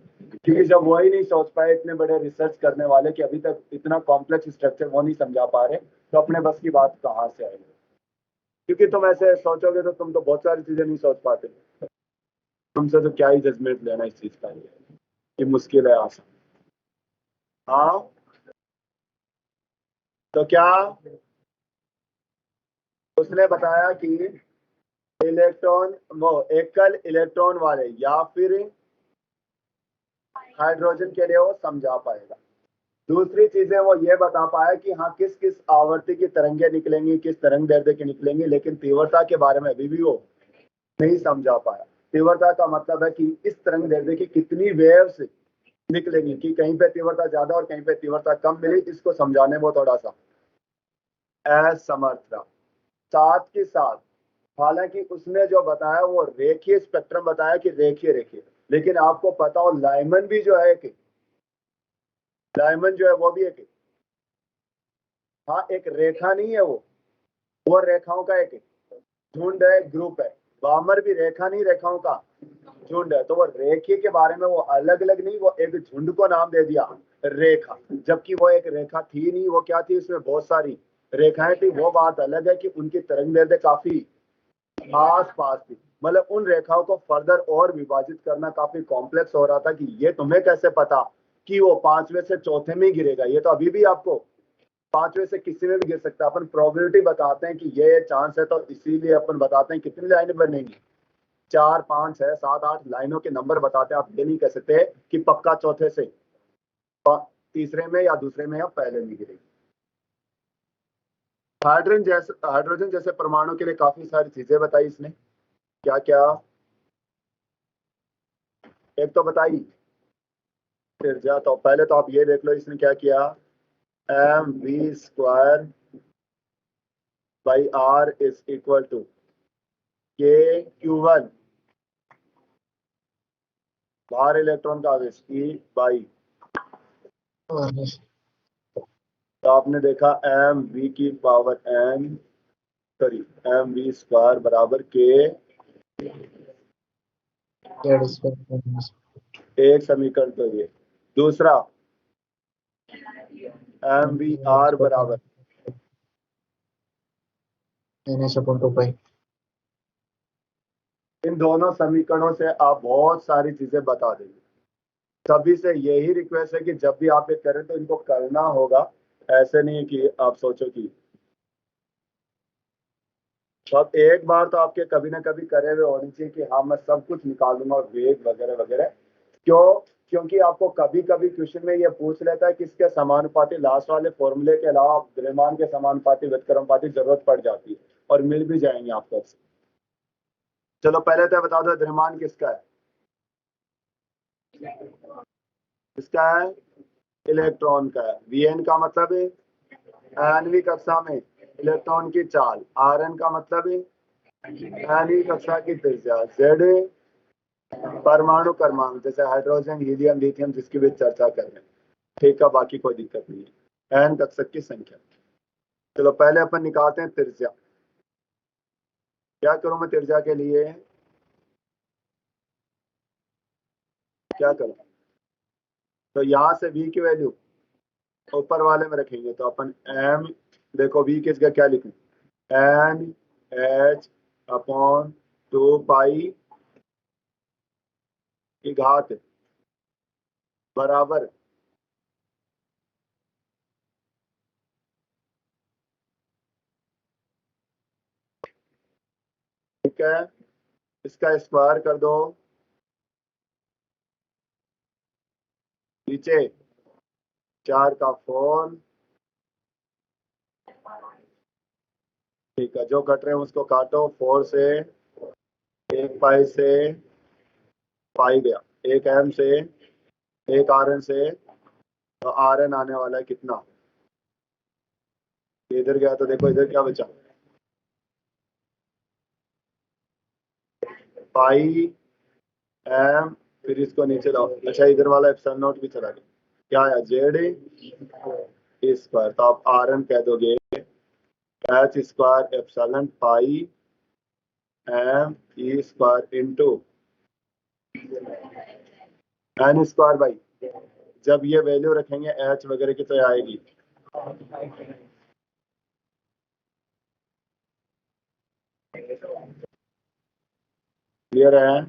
क्योंकि जब वो ही नहीं सोच पाए इतने बड़े रिसर्च करने वाले कि अभी तक इतना कॉम्प्लेक्स स्ट्रक्चर वो नहीं समझा पा रहे, तो अपने बस की बात कहाँ से आएगी? क्योंकि तुम ऐसे सोचोगे तो तुम तो बहुत सारी चीजें नहीं सोच पाते। तुमसे तो क्या ही जजमेंट लेना इस चीज का, ये मुश्किल है आसान। हाँ, तो क्या उसने बताया कि इलेक्ट्रॉन, वो एकल इलेक्ट्रॉन वाले या फिर हाइड्रोजन के लिए वो समझा पाएगा। दूसरी चीजें वो ये बता पाया कि हाँ किस किस आवर्ती की तरंगे निकलेंगी, किस तरंग दैर्ध्य की निकलेंगी, लेकिन तीव्रता के बारे में अभी भी वो नहीं समझा पाया। तीव्रता का मतलब है कि इस तरंग दैर्ध्य की कितनी वेव्स निकलेंगी, कि कहीं पे तीव्रता ज्यादा और कहीं पे तीव्रता कम मिली, इसको समझाने में थोड़ा सा असमर्थ रहा। साथ के साथ हालांकि उसने जो बताया वो रेखीय स्पेक्ट्रम बताया कि रेखीय रेखीय, लेकिन आपको पता हो लाइमन भी जो है कि लाइमन जो है वो भी एक, हाँ एक रेखा नहीं है वो रेखाओं का एक झुंड है, ग्रुप है। वामर भी रेखा नहीं, रेखाओं का झुंड है। तो वो रेखी के बारे में वो अलग अलग नहीं, वो एक झुंड को नाम दे दिया रेखा, जबकि वो एक रेखा थी नहीं। वो क्या थी, उसमें बहुत सारी रेखाएं थी। वो बात अलग है कि उनकी तरंग दैर्ध्य काफी आस पास थी। मतलब उन रेखाओं को फर्दर और विभाजित करना काफी कॉम्प्लेक्स हो रहा था कि ये तुम्हें कैसे पता कि वो पांचवें से चौथे में गिरेगा, ये तो अभी भी आपको पांचवें से किसी में भी गिर सकता है। अपन प्रोबेबिलिटी बताते हैं कि ये चांस है, तो इसीलिए अपन बताते हैं कितनी लाइनें बनेंगी, 4 5 6 7 8 लाइनों के नंबर बताते हैं। आप ये नहीं कह सकते कि पक्का चौथे से तीसरे में या दूसरे में या पहले में गिरेगी। हाइड्रोजन जैसे परमाणु के लिए काफी सारी चीजें बताई इसने। क्या क्या, एक तो बताई फिर जा, तो पहले तो आप ये देख लो इसने क्या किया, mv²/r is equal to KQ1 बाहर इलेक्ट्रॉन का आवेश E/, और तो आपने देखा एम वी की power N sorry M V square बराबर के जेड स्क्वायर एक समीकरण तो ये। दूसरा एम वी आर बराबर एन एच अपॉन 2 पाई। इन दोनों समीकरणों से आप बहुत सारी चीजें बता देंगे। सभी से यही रिक्वेस्ट है कि जब भी आप ये करें तो इनको करना होगा, ऐसे नहीं है कि आप सोचो कि तो अब एक बार तो आपके कभी ना कभी करे हुए होनी चाहिए कि हाँ मैं सब कुछ निकाल दूंगा वेग वगैरह वगैरह। क्यों? क्योंकि आपको कभी कभी क्वेश्चन में ये पूछ लेता है किसके समानुपाती लास्ट वाले फॉर्मूले के अलावा द्रव्यमान के समानुपाती व्युत्क्रमानुपाती जरूरत पड़ जाती है और मिल भी जाएंगे आपको। चलो पहले तो बता दो द्रव्यमान किसका है। किसका है? इलेक्ट्रॉन का है। वीएन का मतलब है एनवी कक्षा में इलेक्ट्रॉन की चाल, आर एन का मतलब है एनवी कक्षा की त्रिज्या, जेड परमाणु क्रमांक जैसे हाइड्रोजन हीलियम लिथियम जिसकी भी चर्चा कर रहे हैं। ठीक है, बाकी कोई दिक्कत नहीं है। एन कक्षक की संख्या। चलो पहले अपन निकालते हैं त्रिज्या। क्या करूं मैं त्रिज्या के लिए? क्या करूं? तो यहां से v की वैल्यू ऊपर वाले में रखेंगे तो अपन m, देखो v की जगह क्या लिखूं? एन एच अपॉन 2 पाई की घात बराबर ठीक है, इसका स्क्वायर कर दो नीचे 4 का 4। ठीक है, जो कट रहे हैं उसको काटो। 4 से 1 पाई से पाई गया, एक एम से एक आर एन से, तो आर एन आने वाला है कितना? इधर गया तो देखो इधर क्या बचा, पाई एम, फिर इसको नीचे लाओ। अच्छा इधर वाला एप्सिलॉन नॉट भी चला गया, क्या है? Z square. तो आप आर एन कह दोगे H square epsilon pi M E square into N square by, जब ये वैल्यू रखेंगे एच वगैरह की तो आएगी क्लियर है।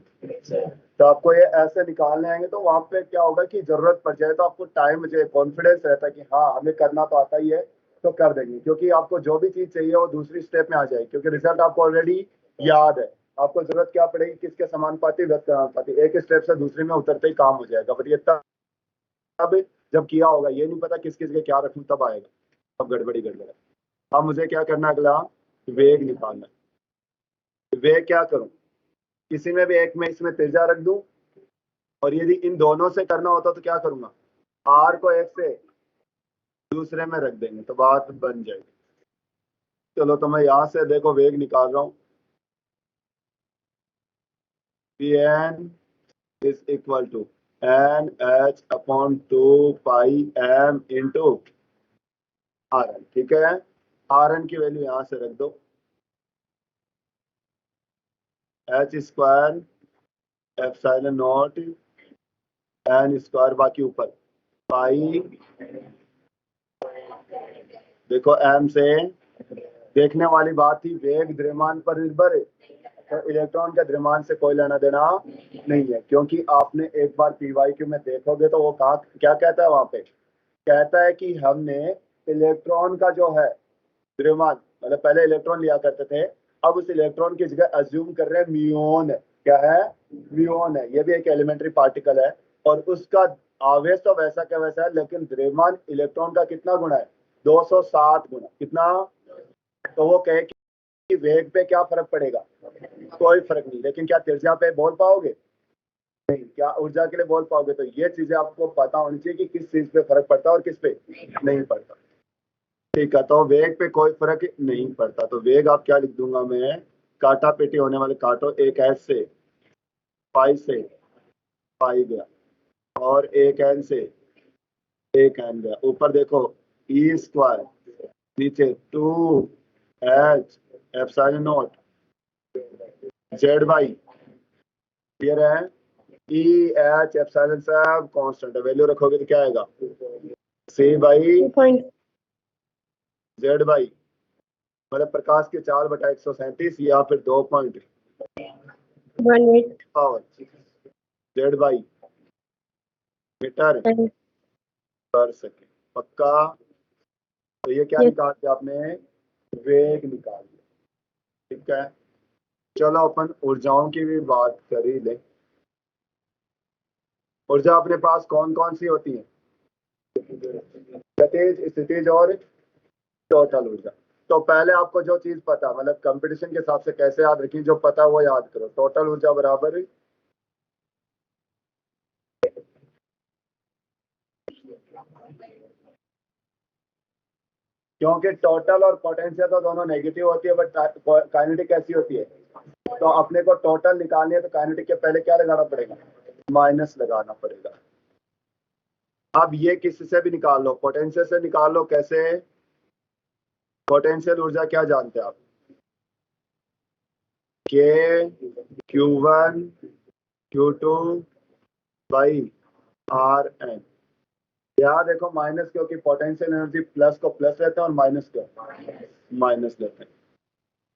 तो आपको ये ऐसे निकालने आएंगे तो वहां पे क्या होगा कि जरूरत पड़ जाए तो आपको टाइम मुझे कॉन्फिडेंस रहता है कि हाँ हमें करना तो आता ही है तो कर देंगे, क्योंकि आपको जो भी चीज चाहिए वो दूसरी स्टेप में आ जाएगी, क्योंकि रिजल्ट आपको ऑलरेडी याद है। आपको जरूरत क्या पड़ेगी? किसके समानुपाती व्युत्क्रमानुपाती, एक स्टेप से दूसरे में उतरते ही काम हो जाएगा। बट ये तब जब किया होगा, ये नहीं पता किस किस के क्या रखूं तब आएगा, अब गड़बड़ी गड़बड़ है। अब मुझे क्या करना है? अगला वेग निकालना है। वेग क्या करूं? किसी में भी एक में इसमें त्रिज्या रख दूं, और यदि इन दोनों से करना होता तो क्या करूंगा? आर को एक से दूसरे में रख देंगे तो बात बन जाएगी। चलो तो मैं यहां से देखो वेग निकाल रहा हूं। P N is equal to N H upon 2 pi M into R N. ठीक है, आर एन की वैल्यू यहां से रख दो, H square epsilon not an square, बाकी ऊपर पाई, देखो एम से। देखने वाली बात थी वेग द्रव्यमान पर निर्भर है, तो इलेक्ट्रॉन के द्रव्यमान से कोई लेना देना नहीं है, क्योंकि आपने एक बार पीवाईक्यू में देखोगे तो वो कहा क्या कहता है वहां पे? कहता है कि हमने इलेक्ट्रॉन का जो है द्रव्यमान, मतलब पहले इलेक्ट्रॉन लिया करते थे, अब उस इलेक्ट्रॉन की जगह अज्यूम कर रहे हैं म्यून। क्या है? म्यून है। ये भी एक एलिमेंट्री पार्टिकल है और उसका आवेश तो वैसा क्या वैसा है, लेकिन द्रव्यमान इलेक्ट्रॉन का कितना गुना है? 260 गुना। कितना? तो वो कहे कि वेग पे क्या फर्क पड़ेगा? कोई फर्क नहीं। लेकिन क्या त्रिज्या पे बोल पाओगे? नहीं। क्या ऊर्जा के लिए बोल पाओगे? तो ये चीजें आपको पता होनी चाहिए कि किस चीज पे फर्क पड़ता है और किस पे नहीं पड़ता। ठीक है, तो वेग पे कोई फर्क नहीं पड़ता। तो वेग आप क्या लिख दूंगा मैं? काटा पेटी होने वाले काटो, एक एच से पाई गया और एक एन से एक एन गया, ऊपर देखो ई स्क्वायर, नीचे 2h epsilon not Z by, clear है। ई एच एप्सिलॉन सब कांस्टेंट है, वैल्यू रखोगे तो क्या आएगा, सी बाई जेड बाई, मतलब प्रकाश के 4/137 या फिर 2.18 पावर जेड बाई मीटर पर सेकेंड। पक्का। तो ये क्या निकाल दिया आपने, वेग निकाल दिया। ठीक है, चलो अपन ऊर्जाओं की भी बात कर ही ले। ऊर्जा अपने पास कौन कौन सी होती है, गतिज, स्थितिज और टोटल ऊर्जा। तो पहले आपको जो चीज पता, मतलब कंपटीशन के हिसाब से कैसे याद रखी, जो पता वो याद करो। टोटल ऊर्जा बराबर, क्योंकि टोटल और पोटेंशियल तो दोनों नेगेटिव होती है, बट काइनेटिक कैसी होती है। तो अपने को टोटल निकालनी है तो काइनेटिक के पहले क्या लगाना पड़ेगा, माइनस लगाना पड़ेगा। अब ये किससे भी निकाल लो, पोटेंशियल से निकाल लो। कैसे, पोटेंशियल ऊर्जा क्या जानते हैं आप, के Q1 Q2 by are N. यहाँ देखो माइनस, क्योंकि पोटेंशियल एनर्जी प्लस को प्लस लेते हैं और माइनस को माइनस लेते हैं।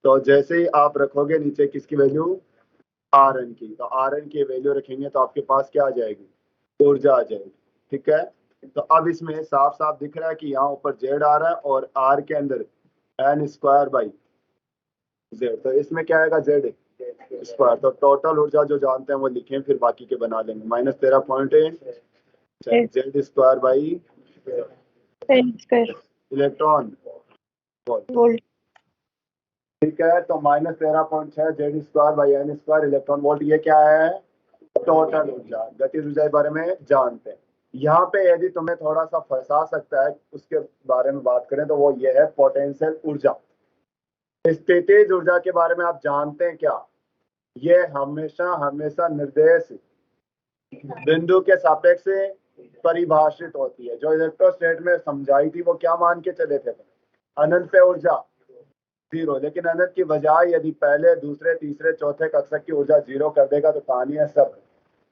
तो जैसे ही आप रखोगे नीचे किसकी वैल्यू, आर एन की, तो आर एन की वैल्यू रखेंगे तो आपके पास क्या आ जाएगी, ऊर्जा आ जाएगी। ठीक है, तो अब इसमें साफ साफ दिख रहा है कि यहाँ ऊपर जेड आ रहा है और आर के अंदर एन स्क्वायर बाई जेड, तो इसमें क्या आएगा, जेड स्क्वायर। तो टोटल ऊर्जा जो जानते हैं वो लिखें, फिर बाकी के बना लेंगे। -13.8 Z square by electron volt. ठीक है, तो -13.6 Z square by N square electron volt, ये क्या है, टोटल ऊर्जा। गतिज ऊर्जा के बारे में जानते हैं। यहाँ पे यदि तुम्हें थोड़ा सा फंसा सकता है उसके बारे में बात करें तो वो ये है पोटेंशियल ऊर्जा। स्थितिज ऊर्जा के बारे में आप जानते हैं क्या, ये हमेशा हमेशा निर्देश बिंदु के सापेक्ष परिभाषित होती है। जो इलेक्ट्रोस्टेट में समझाई थी वो क्या मान के चले थे, अनंत पे ऊर्जा 0, लेकिन अनंत की बजाय यदि पहले दूसरे तीसरे चौथे कक्षक की ऊर्जा 0 कर देगा तो कहानियां सब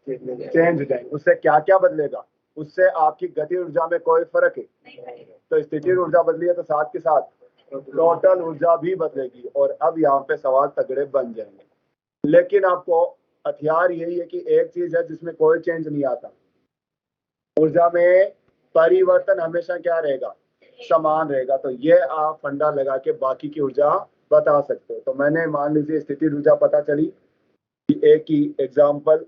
चेंज हो जाएंगी। उससे क्या क्या बदलेगा, उससे आपकी गति ऊर्जा में कोई फर्क है। तो स्थिति ऊर्जा बदली है तो साथ के साथ टोटल ऊर्जा भी बदलेगी। और अब यहाँ पे सवाल तगड़े बन जाएंगे, लेकिन आपको हथियार यही है कि एक चीज है जिसमें कोई चेंज नहीं आता, ऊर्जा में परिवर्तन हमेशा क्या रहेगा, समान रहेगा। तो ये आप फंडा लगा के बाकी की ऊर्जा बता सकते हो। तो मैंने मान लीजिए स्थिति ऊर्जा पता चली कि एक की एग्जाम्पल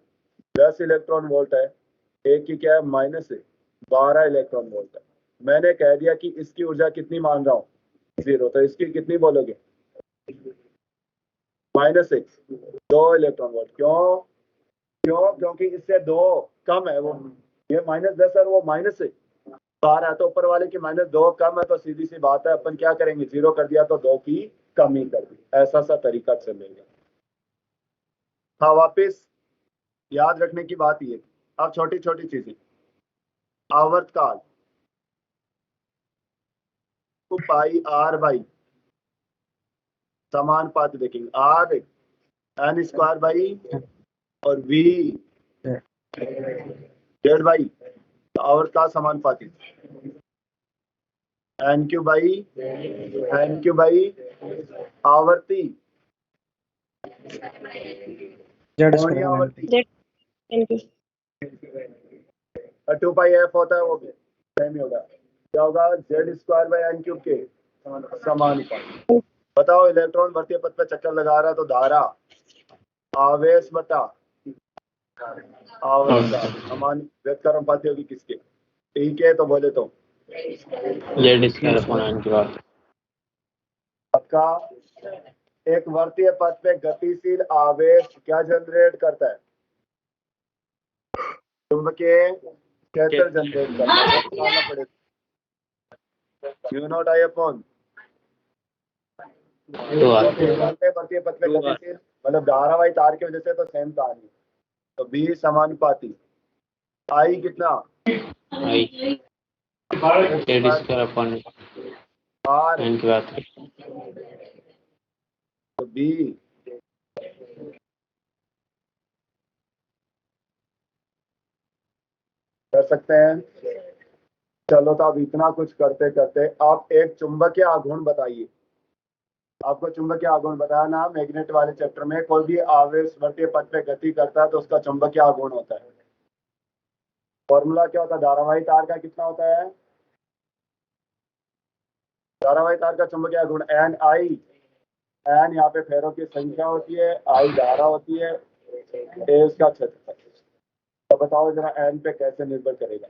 10 इलेक्ट्रॉन वोल्ट है, एक की क्या है -12 इलेक्ट्रॉन वोल्ट है। मैंने कह दिया कि इसकी ऊर्जा कितनी मान रहा हूँ, 0, तो इसकी कितनी बोलोगे, -6, 2 इलेक्ट्रॉन वोल्ट। क्यों क्यों, क्योंकि इससे 2 कम है, वो ये -10 और वो -12 है, तो ऊपर वाले की -2 कम है, तो सीधी सी बात है अपन क्या करेंगे, 0 कर दिया तो 2 की कमी कर दी। ऐसा सा तरीका चलेगा। हाँ, वापिस याद रखने की बात ये, अब छोटी छोटी चीजें, आवर्तकाल को पाई आर बाई समानुपाती देखेंगे, आर एन स्क्वायर बाई और वी जेड बाई, तो आवर्तकाल समानुपाती एन क्यू बाई आवर्ती, कोणीय आवर्ती 2 पाई एफ होता है, वो भी सेम ही होगा। क्या होगा, Z square by N cube के समानुपाती। बताओ, इलेक्ट्रॉन भर्ती पथ पे चक्कर लगा रहा है तो धारा आवेश बटा आवर्तकाल समान व्यक्त अनुपाती होगी किसके, ठीक है। तो बोले तो जेड स्क्वायर अपॉन एन की बात। पक्का। एक वर्तीय पथ पे गतिशील आवेश क्या जनरेट करता है, चुंबकीय क्षेत्र जनरेट करता है। निकालना पड़ेगा म्यू नॉट आई अपॉन वर्तीय पथ पे गतिशील, मतलब धारावाही तार की वजह से तो सेम कहानी। तो बी समानुपाती आई कितना, Z square upon R N की बात करें तो बी कर सकते हैं। चलो तो अब इतना कुछ करते करते आप एक चुंबकीय आघूर्ण बताइए। आपको चुंबकीय आघूर्ण बताया ना मैग्नेट वाले चैप्टर में, कोई भी आवेश वर्तीय पथ पे गति करता है तो उसका चुंबकीय आघूर्ण होता है। फॉर्मूला क्या होता है? धारावाही तार का कितना होता है? धारावाही तार का चुंबकीय आघूर्ण एन आई। एन यहाँ पे फेरों की संख्या होती है, आई धारा होती है, ए उसका क्षेत्रफल। तो बताओ जरा एन पे कैसे निर्भर करेगा?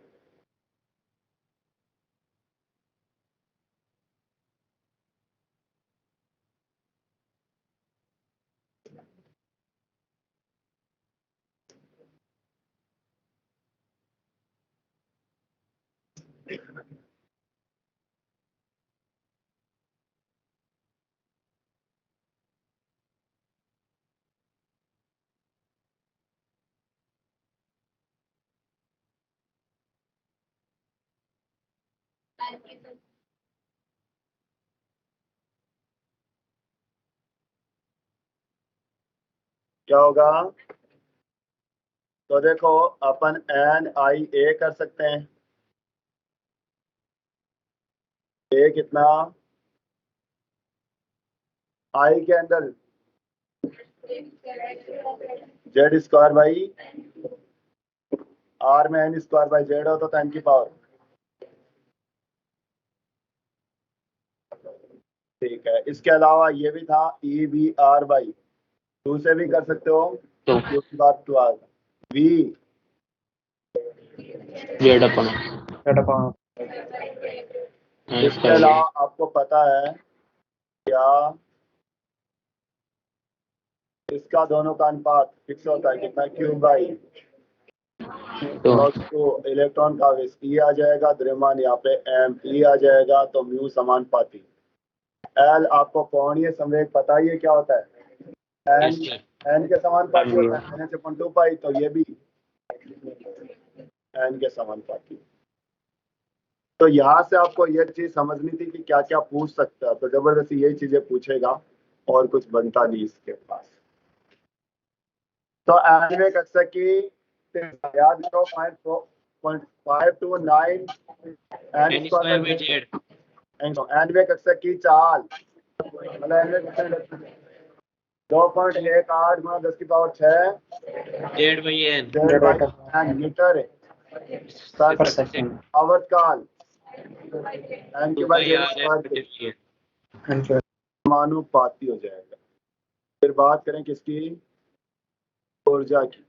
क्या होगा? तो देखो अपन एन आई ए कर सकते हैं। ए कितना? आई के अंदर जेड स्क्वायर बाई आर में एन स्क्वायर बाई जेड हो तो एन की पावर। ठीक है, इसके अलावा ये भी था E B R by two से भी कर सकते हो, तो क्यू की बात 12 वी जेड अपॉन इसके अलावा आपको पता है क्या इसका दोनों का अनुपात फिक्स होता है कितना? क्यू बाई तो इलेक्ट्रॉन का आवेश ई आ जाएगा, द्रव्यमान यहाँ पे एम ई आ जाएगा, तो म्यू समानुपाती। एल आपको कोणीय संवेग पता ही है क्या होता है? एन एन के समानुपाती होता है, एन एच अपॉन 2 पाई, तो ये भी एन के समानुपाती। तो यहाँ से आपको ये चीज समझनी थी कि क्या क्या पूछ सकता है, तो जबरदस्ती यही चीजें पूछेगा और कुछ बनता नहीं इसके पास। तो एनवे कक्षा की याद करो 5.529 N square by Z. Anyway कक्षा की चाल मतलब एनवे कक्षा 2.18 गुणा 10 की power 6 Z by N N metre पर सेकंड। आवर्तकाल एन के बाई जेड स्क्वायर के समानुपाती हो जाएगा। फिर बात करें किसकी? ऊर्जा की।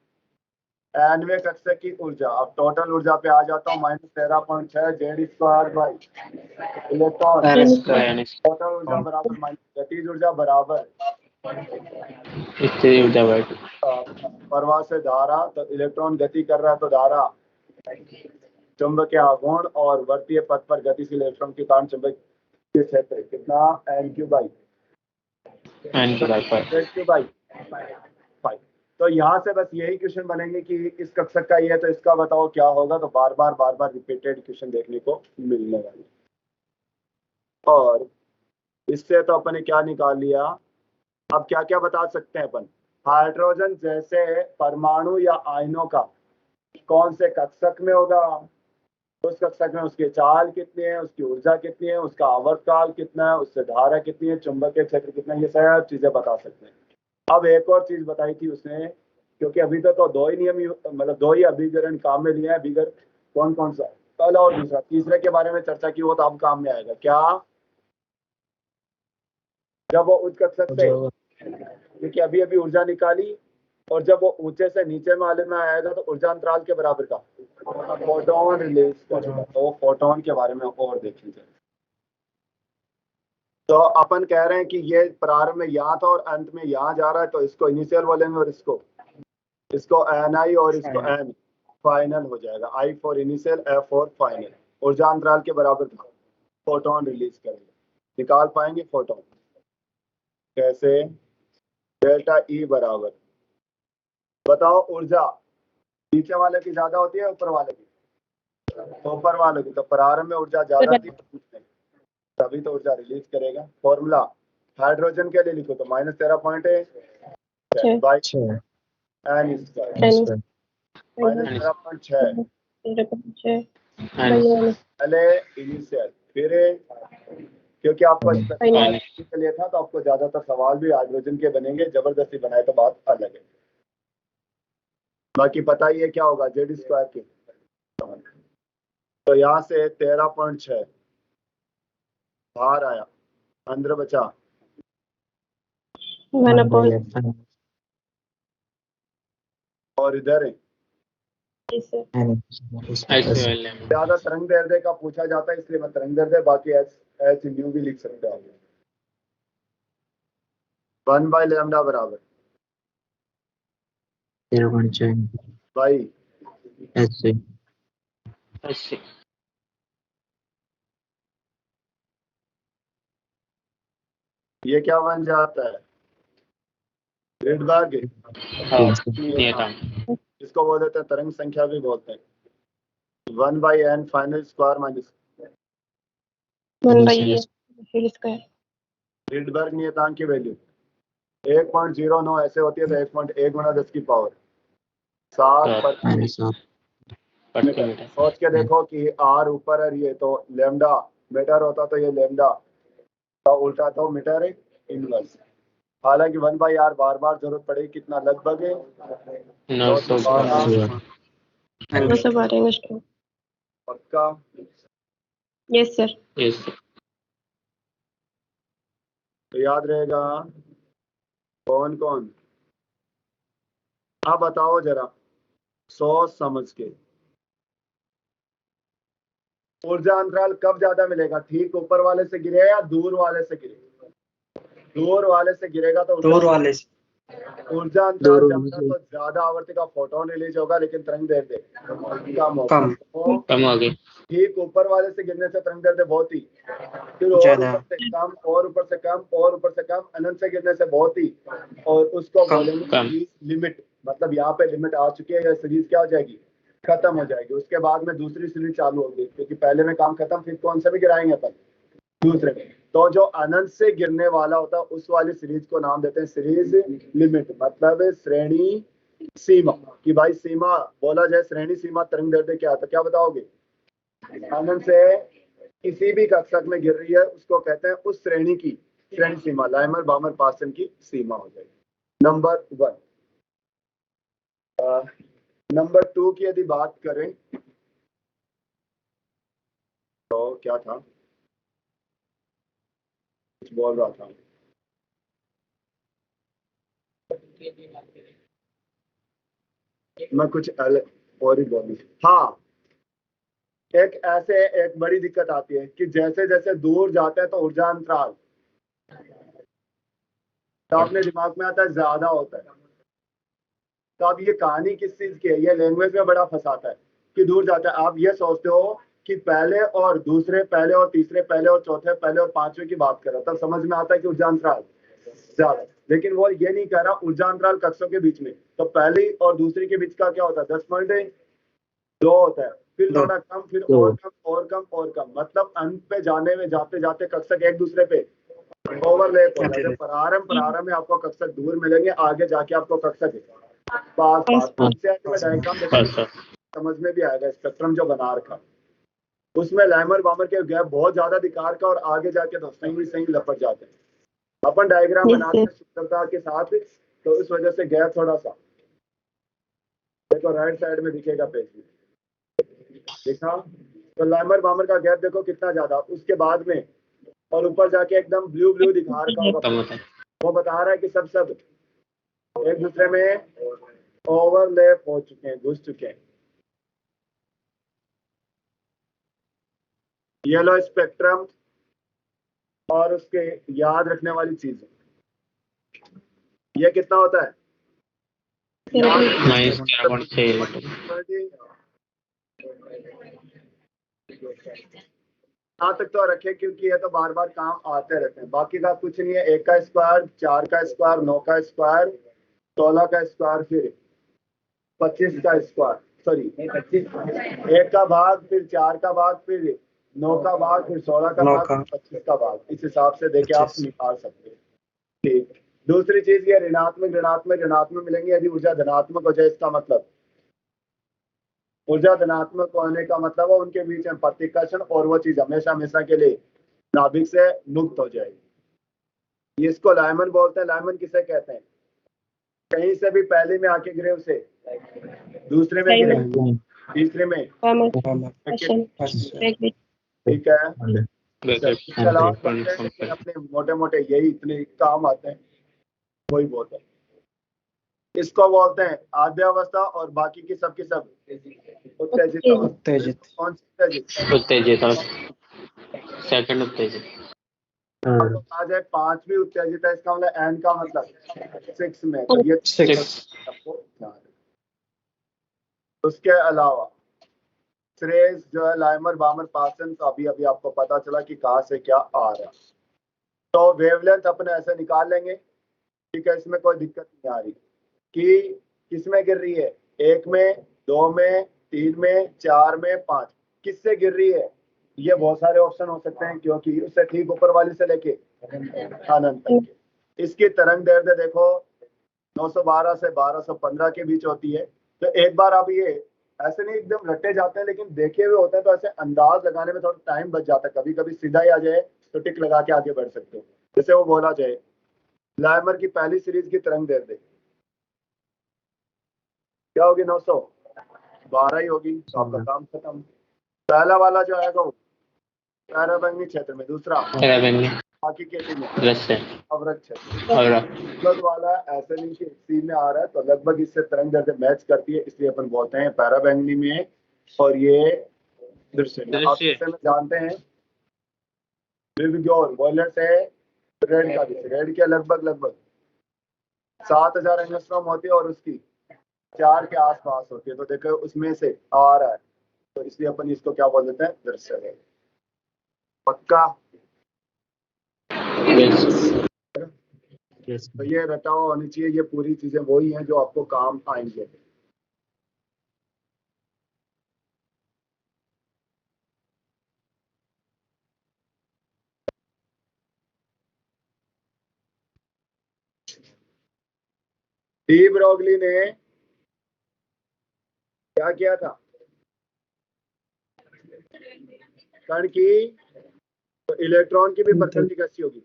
एनवे कक्षा की ऊर्जा, अब टोटल ऊर्जा पे आ जाता हूँ -13.6 Z square by electron total ऊर्जा बराबर माइनस गतिज ऊर्जा बराबर स्थिर ऊर्जा बाई प्रवाह से धारा, तो इलेक्ट्रॉन गति कर रहा है तो धारा, चुंबकीय आघूर्ण और वर्तीय पथ पर गतिशील इलेक्ट्रॉन के कारण चुंबकीय क्षेत्र कितना? N Q by five. तो यहाँ से बस यही क्वेश्चन बनेंगे कि इस कक्षक का ये है तो इसका बताओ क्या होगा, तो बार बार रिपीटेड क्वेश्चन देखने को मिलने वाले। और इससे तो अपन ने क्या निकाल लिया, अब क्या क्या बता सकते हैं अपन? हाइड्रोजन जैसे परमाणु या आयनों का कौन से कक्षक में होगा, उस कक्षक में उसकी चाल कितनी है, उसकी ऊर्जा कितनी है, उसका आवर्तकाल कितना है, उससे धारा कितनी है, चुंबकीय क्षेत्र कितना है, ये सब चीजें बता सकते हैं। अब एक और चीज बताई थी उसने, क्योंकि अभी तक तो दो ही नियम मतलब दो ही अभिकरण काम में लिए हैं, अभिकरण कौन कौन सा? पहला और दूसरा, तीसरे के बारे में चर्चा की, वो तो अब काम में आएगा। क्या? जब वो उच्च कक्षक से, क्योंकि अभी अभी ऊर्जा निकाली, और जब वो ऊंचे से नीचे माले में आएगा तो ऊर्जा अंतराल के बराबर का फोटोन रिलीज करेगा। तो वो फोटोन के बारे में और देखेंगे। तो अपन कह रहे हैं कि ये प्रारंभ में यहाँ था और अंत में यहाँ जा रहा है, तो इसको इनिशियल बोलेंगे और इसको एन आई और इसको एन फाइनल हो जाएगा। I for initial, F for final. ऊर्जा अंतराल के बराबर था, फोटोन रिलीज करेगा। निकाल पाएंगे फोटोन कैसे? डेल्टा ई बराबर, बताओ ऊर्जा नीचे वाले की ज्यादा होती है ऊपर वाले की? ऊपर वालों की, तो प्रारंभ में ऊर्जा ज्यादा थी तभी तो ऊर्जा रिलीज करेगा। फॉर्मूला हाइड्रोजन के लिए लिखो तो -13.6 बाई छः एन स्क्वायर -13.6 पहले इनिशियल, फिर क्योंकि आपको स्पेसिफिक के लिए था तो आपको ज्यादातर सवाल भी हाइड्रोजन के बनेंगे, जबरदस्ती बनाए तो बात अलग है। बाकी पता ही है क्या होगा जेड स्क्वायर की, तो यहाँ से 13.6 बाहर आया, अंदर बचा और इधर है ज्यादा तरंग दैर्ध्य का पूछा जाता है इसलिए मैं तरंग दैर्ध्य, बाकी एच न्यू भी लिख सकते हो। 1/λ बराबर 13.6 भाई ऐसे ये क्या बन जाता है, रिडबर्ग इसको बोल देते हैं, तरंग संख्या भी बोलते हैं। 1/n final square minus Rydberg नियतांक की वैल्यू 1.09 ऐसे होती है, तो 1.1 गुणा 10 की पावर 7 पर सोच के देखो कि आर ऊपर है ये तो लेमडा मीटर होता, तो ये लेमडा का उल्टा तो मीटर इनवर्स। हालांकि 1/r बार बार जरूरत पड़ेगी, कितना लगभग 912 पक्का। Yes sir. तो याद रहेगा कौन कौन, आप बताओ जरा सोच समझ के। ऊर्जा अंतराल कब ज्यादा मिलेगा, ठीक ऊपर वाले से गिरे या दूर वाले से गिरे? दूर वाले से गिरेगा तो दूर वाले से। ऊर्जा अंतराल ज्यादा तो ज्यादा आवर्ती का फोटोन रिलीज होगा, लेकिन तरंग दैर्ध्य कम होगी। ठीक ऊपर वाले से गिरने से तरंग दैर्ध्य बहुत ही, फिर और ऊपर से कम और ऊपर से कम और ऊपर से कम, अनंत से गिरने से बहुत ही, और उसको बोलेंगे सीरीज लिमिट। मतलब यहाँ पे लिमिट आ चुकी है, या सीरीज क्या हो जाएगी, खत्म हो जाएगी। उसके बाद में दूसरी सीरीज चालू होगी, क्योंकि पहले में काम खत्म, फिर कौन सा भी गिराएंगे अपन दूसरे में। तो जो अनंत से गिरने वाला होता है उस वाली सीरीज को नाम देते हैं सीरीज लिमिट, मतलब श्रेणी सीमा। कि भाई सीमा बोला जाए, श्रेणी सीमा तरंग दैर्ध्य क्या आता, क्या बताओगे? अनंत से किसी भी कक्षक में गिर रही है उसको कहते हैं उस श्रेणी की श्रेणी सीमा, लाइमर बामर पास्टन की सीमा हो जाएगी। नंबर 1। नंबर 2 की यदि बात करें तो क्या था, कुछ बोल रहा था मैं, कुछ अलग और ही बोली। हाँ, एक बड़ी दिक्कत आती है कि जैसे जैसे दूर जाते हैं तो ऊर्जा अंतराल तो अपने दिमाग में आता है ज्यादा होता है। तो अब ये कहानी किस चीज की है, ये लैंग्वेज में बड़ा फंसाता है कि दूर जाता है। आप ये सोचते हो कि पहले और दूसरे, पहले और तीसरे, पहले और चौथे, पहले और पांचवे की बात कर रहा, तब समझ में आता है कि ऊर्जा अंतराल ज्यादा। लेकिन वो ये नहीं कह रहा ऊर्जा अंतराल कक्षों के बीच में, तो पहली और दूसरी के बीच का क्या होता है, 10.2 होता है, फिर थोड़ा कम, फिर और कम और कम और कम। मतलब अंत पे जाने में जाते जाते कक्षक एक दूसरे पे ओवरलैप हो जाते। प्रारंभ में आपको कक्षक दूर मिलेंगे, आगे जाके आपको कक्षक पास डायग्राम समझ में भी आएगा। स्पेक्ट्रम जो बना रखा उसमें लैमर बामर के गैप बहुत ज्यादा दिखा रखा, और आगे जाके तो सही लपट जाते हैं। अपन डायग्राम बनाते हैं सुंदरता के साथ, तो इस वजह से गैप थोड़ा सा देखो राइट साइड में दिखेगा, पेज में दिखा। तो लैमर बामर का गैप देखो कितना ज्यादा, उसके बाद में और ऊपर जाके एकदम ब्लू दिखा रखा होगा। वो बता रहा है कि सब एक दूसरे में ओवरलैप हो चुके हैं, घुस चुके हैं। येलो स्पेक्ट्रम और उसके याद रखने वाली चीज, ये कितना होता है, यहाँ तक तो रखे, क्योंकि ये तो बार बार काम आते रहते हैं। बाकी का कुछ नहीं है, 1 का स्क्वायर, 4 का स्क्वायर, 9 का स्क्वायर, 16 का स्क्वायर, फिर 25 का स्क्वायर। सॉरी 1 का भाग, फिर 4 का भाग, फिर 9 का भाग, फिर 16 का भाग, 25 का भाग। इस हिसाब से देके आप निकाल सकते हैं। ठीक। दूसरी चीज ये ऋणात्मक ऋणात्मक ऋणात्मक मिलेंगे यदि ऊर्जा धनात्मक हो जाए। इसका मतलब ऊर्जा धनात्मक होने का मतलब है उनके बीच में प्रतिकर्षण और वो चीज हमेशा हमेशा के लिए नाभिक से मुक्त हो जाएगी। इसको लाइमन बोलते हैं। लाइमन किसे कहते हैं? कहीं से भी पहले में आके गिरे उसे दूसरे में गिरे, तीसरे में, ठीक है। इसके अलावा अपने मोटे मोटे यही इतने काम आते हैं, वही बोलते हैं। इसको बोलते हैं आद्यावस्था और बाकी की सब उत्तेजित अवस्था। उत्तेजित कौन सी उत्तेजित? उत्तेजित और सेकंड उत्तेजित। तो आ जाए 5वीं उत्तेजित है। इसका मतलब एन का मतलब 6 में, तो ये 6 उसके अलावा श्रेयस जो है लाइमर बामर पासन का अभी अभी आपको पता चला कि कहाँ से क्या आ रहा है। तो वेवलेंथ अपने ऐसे निकाल लेंगे, ठीक है। इसमें कोई दिक्कत नहीं आ रही कि किसमें गिर रही है, 1 में, 2 में, 3 में, 4 में, 5, किससे गिर रही है। ये बहुत सारे ऑप्शन हो सकते हैं क्योंकि उससे ठीक ऊपर वाली से लेके अनंत तक। इसकी तरंग दैर्ध्य देखो 912 से 1215 के बीच होती है। तो एक बार आप ये ऐसे नहीं एकदम रटे जाते हैं, लेकिन देखे हुए होते हैं, तो ऐसे अंदाज लगाने में थोड़ा टाइम बच जाता है। कभी कभी सीधा ही आ जाए तो टिक लगा के आगे बढ़ सकते हो। जैसे वो बोला जाए लाइमर की पहली सीरीज की तरंग दैर्ध्य क्या होगी? 912 ही होगी। तो आपका काम खत्म। पहला वाला जो आएगा वो पैराबैंगनी क्षेत्र में, दूसरा बाकी केटी में अवरक्त क्षेत्र। लगभग वाला ऐसे नहीं कि सी में आ रहा है, तो लगभग इससे तरंग दैर्ध्य मैच करती है, इसलिए अपन बोलते हैं पैराबैंगनी में। और ये दृश्य में आप इसे में जानते हैं विवग्योर बॉयलर से रेड का दिशा, रेड के लगभग 7000 एंगस्ट्रॉम होती है और उसकी 4 के आसपास होती है। तो देखो उसमें से आ रहा है, तो इसलिए अपन इसको क्या बोल देते हैं? दृश्य है। पक्का? तो ये रटा हुआ होनी चाहिए। ये पूरी चीजें वही हैं जो आपको काम आएंगे। डी ब्रोगली ने क्या किया था? कण की तो इलेक्ट्रॉन की भी प्रकृति कैसी होगी?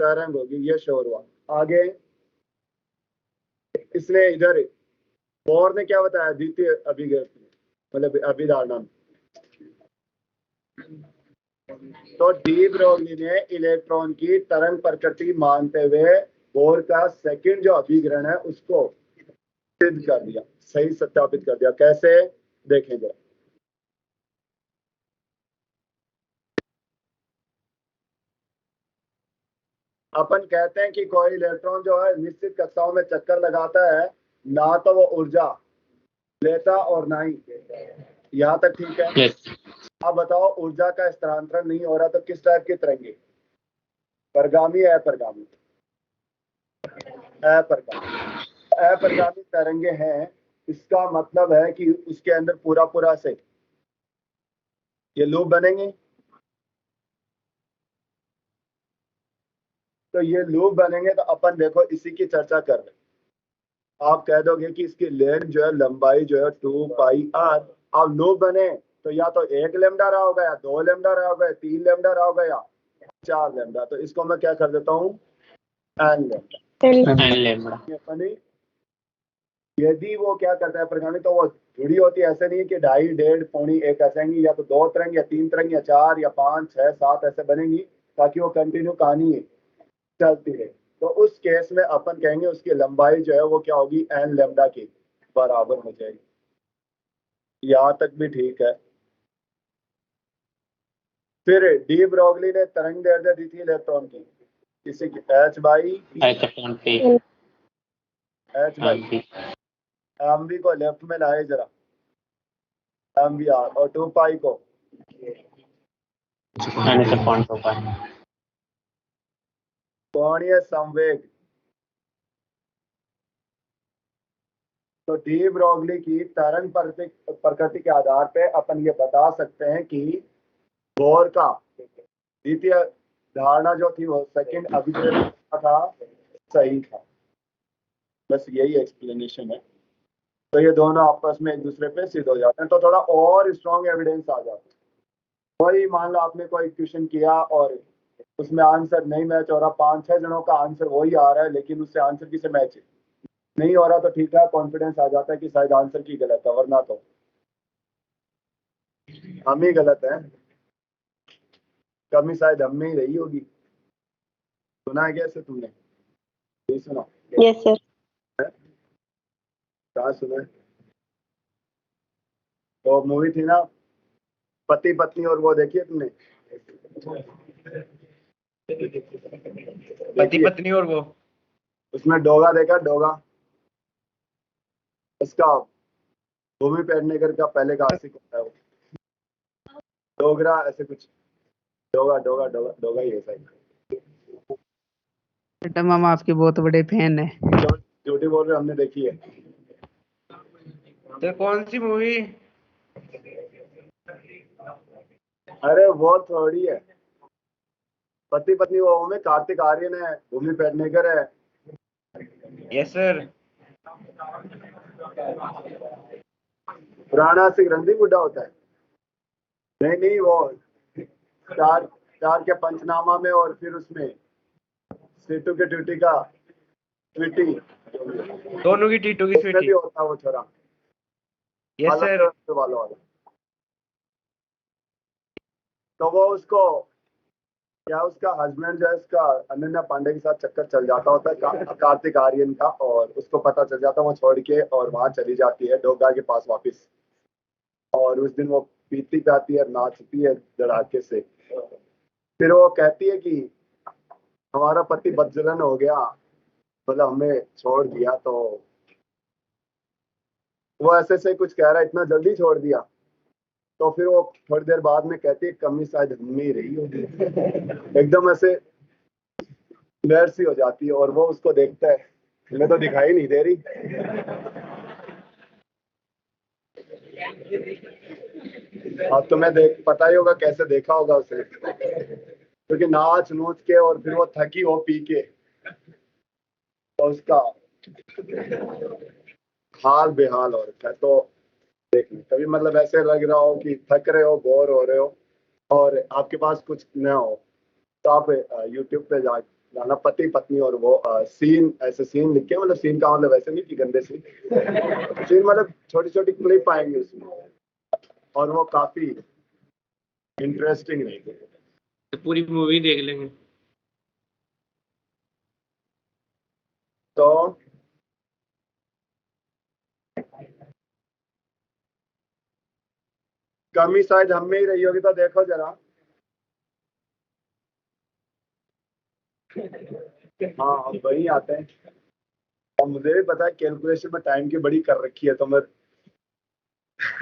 तरंग होगी। ये शोर हुआ। आगे इसने इधर बोर ने क्या बताया द्वितीय अभिव्यक्ति मतलब अभिधारणा में? तो डी ब्रोगली ने इलेक्ट्रॉन की तरंग प्रकृति मानते हुए बोर का सेकंड जो अभिग्रहण है उसको सिद्ध कर दिया, सही सत्यापित कर दिया। कैसे? देखेंगे। अपन कहते हैं कि कोई इलेक्ट्रॉन जो है निश्चित कक्षाओं में चक्कर लगाता है, ना तो वो ऊर्जा लेता और ना ही, यहाँ तक ठीक है। अब बताओ ऊर्जा का स्थानांतरण नहीं हो रहा तो किस टाइप की तरंगे? परगामी या अपरगामी? अपरगामी तरंगे हैं। इसका मतलब है कि उसके अंदर पूरा से ये लूप बनेंगे। तो ये लूप बनेंगे तो अपन देखो इसी की चर्चा कर रहे। आप कह दोगे कि इसकी लेंथ जो है, लंबाई जो है 2 पाई आर। अब लूप बने तो या तो 1 लेमडा रहा होगा, या 2 लेमडा रहा होगा, या 3 लेमडा रहा होगा, या 4 लेमडा। तो इसको मैं क्या कर देता हूँ? N lambda. यदि वो क्या करता है प्रगामी, तो वो जुड़ी होती है। ऐसे नहीं कि 2.5, 1.5, पौनी 1 ऐसे आएंगी, या तो 2 तरंग या 3 तरंग या 4 या 5, 6, 7 ऐसे बनेंगी, ताकि वो कंटिन्यू कहानी चलती रहे। तो उस केस में अपन कहेंगे उसकी लंबाई जो है वो क्या होगी? एन लेमडा की बराबर हो जाएगी। यहाँ तक भी ठीक है। फिर डी ब्रोगली ने तरंग दैर्ध्य दी थी इलेक्ट्रॉन की, किसी की एच बाई एम बी को लेफ्ट में लाए जरा, एम बी आर, और 2 पाई को कोणीय संवेग। तो डी ब्रोगली की तरंग प्रकृति के आधार पे अपन ये बता सकते हैं कि बोर का द्वितीय धारणा जो थी वो सेकंड अभिप्रेरण था, सही था। बस यही एक्सप्लेनेशन है। तो ये दोनों आपस में एक दूसरे पे सिद्ध हो जाते हैं, तो थोड़ा और स्ट्रॉन्ग एविडेंस आ जाता है। वही मान लो आपने कोई क्वेश्चन किया और उसमें आंसर नहीं मैच हो रहा, 5-6 जनों का आंसर वही आ रहा है, लेकिन उससे आंसर किसे मैच नहीं हो रहा, तो ठीक है, कॉन्फिडेंस आ जाता है कि शायद आंसर की गलत है, वरना तो हम ही गलत है। कमी शायद हम में ही रही होगी। सुना है कैसे तुमने? नहीं सुना? Yes, sir. कहाँ सुना है? तो मूवी थी ना पति पत्नी, और वो देखिए तुमने? पति पत्नी और वो, उसमें डोगा देखा? डोगा उसका भूमि पेडनेकर का पहले का आशिक होता है वो, डोगरा ऐसे कुछ। डोगा डोगा डोगा डोगा ही है शायद। मैडम हम आपके बहुत बड़े फैन है। झूठी बोल रहे, हमने देखी है। तो कौन सी मूवी? अरे वो थोड़ी है पति पत्नी, वो में कार्तिक आर्यन है, भूमि पेडनेकर है। Yes sir. पुराना सिंह रणदीप बुड्ढा होता है। नहीं नहीं, वो चार चार के पंचनामा में, और फिर उसमें सीटू के ट्यूटी का ट्वीटी, दोनों की टीटू की उसमें भी स्वीटी। होता है वो छोरा। यस अलग सर। वाला। तो वो उसको क्या, उसका हस्बैंड जो है उसका अनन्या पांडे के साथ चक्कर चल जाता होता है कार्तिक आर्यन का, और उसको पता चल जाता है, वो छोड़ के और वहां चली जाती है डोगा के पास वापस। और उस दिन वो पीती गाती है, नाचती है धड़ाके से। फिर वो कहती है कि हमारा पति बदजलन हो गया, मतलब हमें छोड़ दिया। तो वो ऐसे से कुछ कह रहा है, इतना जल्दी छोड़ दिया। तो फिर वो थोड़ी देर बाद में कहती है कमी शायद हम में ही रही होगी। एकदम ऐसे क्लियर सी हो जाती है, और वो उसको देखता है, हमें तो दिखाई नहीं दे रही। अब तुम्हें देख पता ही होगा कैसे देखा होगा उसे, क्योंकि नाच नूच के और फिर वो थकी हो पी के, तो उसका हाल बेहाल हो रखा है। तो देखने कभी मतलब ऐसे लग रहा हो कि थक रहे हो, बोर हो रहे हो, और आपके पास कुछ न हो, तो आप यूट्यूब पे जाना पति पत्नी, और वो सीन, ऐसे सीन लिख के, मतलब सीन का मतलब ऐसे नहीं कि गंदे सीन, सीन मतलब छोटी छोटी क्लिप आएंगे उसमें, और वो काफी इंटरेस्टिंग रहेगी। तो पूरी मूवी देख लेंगे। तो कमी शायद हम में ही रही होगी, तो देखो जरा। हाँ अब वही आते हैं। और मुझे भी पता है कैलकुलेशन में टाइम की बड़ी कर रखी है, तो मैं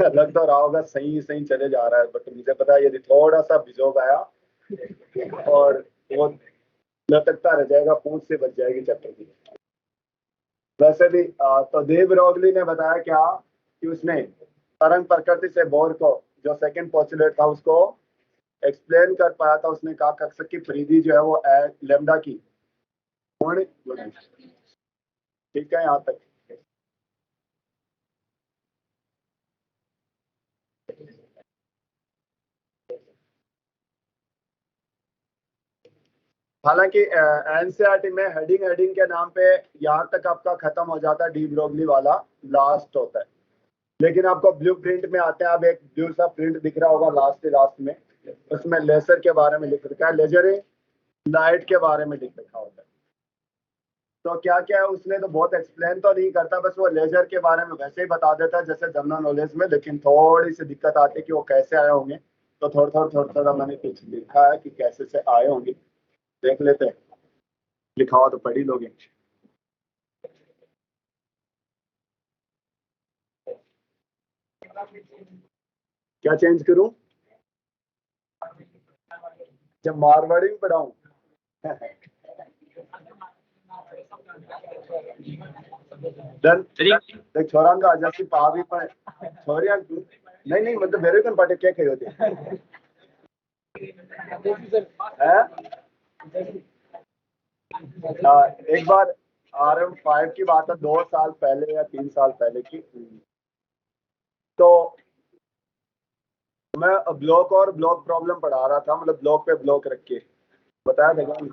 लग तो रहा होगा सही सही चले जा रहा है, बट मुझे पता है यदि थोड़ा सा भिजोग आया और वो लटकता रह जाएगा, पूंछ से बच जाएगी चक्कर की। वैसे भी तो देव रोगली ने बताया क्या कि उसने तरंग प्रकृति से बोर को, जो सेकंड पोस्टुलेट था, उसको एक्सप्लेन कर पाया था। उसने कहा कक्षा की परिधि जो है वो लेमडा की पूर्ण गुणन। ठीक है यहाँ तक? हालांकि एनसीईआरटी में हेडिंग हेडिंग के नाम पे यहाँ तक आपका खत्म हो जाता है, डी ब्रोगली वाला लास्ट होता है। लेकिन आपको ब्लू प्रिंट में आते हैं, अब एक ब्लू सा प्रिंट दिख रहा होगा लास्ट में, उसमें लेजर के बारे में लिख रखा है, लेजर लाइट के बारे में लिख रखा होता है। तो क्या क्या है उसने तो बहुत एक्सप्लेन तो नहीं करता, बस वो लेजर के बारे में वैसे ही बता देता है जैसे जनरल नॉलेज में, लेकिन थोड़ी सी दिक्कत आती है कि वो कैसे आए होंगे। तो थोड़ा मैंने कुछ लिखा है कि कैसे से आए होंगे, देख लेते हैं। लिखा हुआ तो पढ़ ही लोगे। क्या चेंज करूं? जब मारवाड़ी में पढ़ाऊं? डन तरी देख छोरान का अजासी पा भी पर छोरिया नहीं मतलब मेरे कौन पाटे क्या कही होती है एक बार RM5 की बात है 2 साल पहले या 3 साल पहले की। तो मैं ब्लॉक और ब्लॉक प्रॉब्लम पढ़ा रहा था, मतलब ब्लॉक पे ब्लॉक रख के बताया था क्या?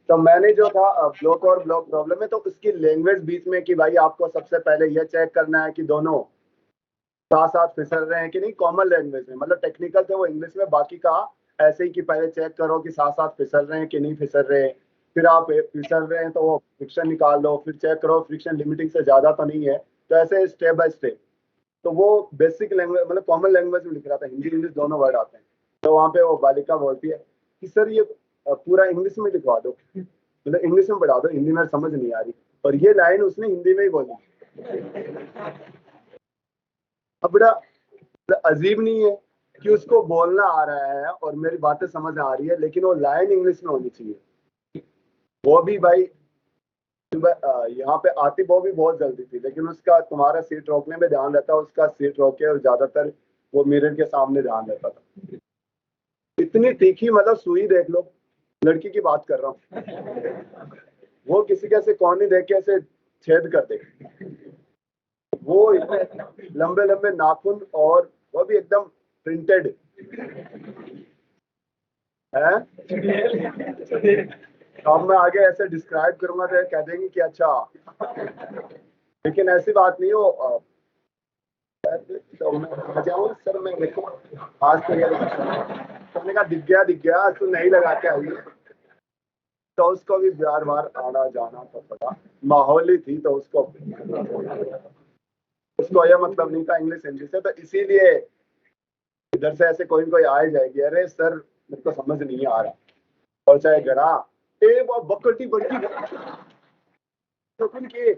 तो मैंने जो था ब्लॉक और ब्लॉक प्रॉब्लम है, तो उसकी लैंग्वेज बीच में कि भाई आपको सबसे पहले यह चेक करना है कि दोनों साथ साथ फिसल रहे हैं कि नहीं, कॉमन लैंग्वेज में, मतलब टेक्निकल थे वो इंग्लिश में, बाकी का ऐसे ही कि पहले चेक करो कि साथ साथ फिसल रहे हैं कि नहीं फिसल रहे हैं, फिर आप फिसल रहे हैं तो वो फ्रिक्शन निकाल लो, फिर चेक करो फ्रिक्शन लिमिटिंग से ज्यादा तो नहीं है, तो ऐसे स्टेप बाय स्टेप। तो वो बेसिक लैंग्वेज मतलब कॉमन लैंग्वेज में लिख रहा था, हिंदी इंग्लिश दोनों वर्ड आते हैं। तो वहाँ पे वो बालिका बोलती है कि सर ये पूरा इंग्लिश में लिखवा दो, मतलब इंग्लिश में पढ़ा दो, हिंदी में समझ नहीं आ रही। और ये लाइन उसने हिंदी में ही बोली। अब बड़ा अजीब नहीं है कि उसको बोलना आ रहा है और मेरी बातें समझ आ रही है, लेकिन वो लाइन इंग्लिश में होनी चाहिए। वो भी भाई यहाँ पे आती वो भी बहुत जल्दी थी, लेकिन उसका तुम्हारा सीट रोकने में ध्यान रहता, उसका सीट रोके और ज्यादातर वो मिरर के सामने ध्यान रहता था। इतनी तीखी, मतलब सुई देख लो, लड़की की बात कर रहा हूँ, वो किसी के ऐसे कोने देख के ऐसे छेद कर दे। वो इतने लंबे लंबे नाखून और वो भी एकदम प्रिंटेड है। तो अब मैं आगे ऐसे डिस्क्राइब करूंगा तो कह देंगे कि अच्छा, लेकिन ऐसी बात नहीं हो। तो मैं आ जाऊँ सर, मैं देखो आज तो ये तो मैंने कहा दिख गया तू नहीं लगा के आई। तो उसको भी बार बार आना जाना तो पड़ा, माहौल ही थी, तो उसको यह मतलब नहीं था इंग्लिश हिंदी से, तो इसीलिए इधर से ऐसे कोई आ ही जाएगी, अरे सर मेरे को समझ नहीं आ रहा, और चाहे गरा ए वो बकटी बड़की तो की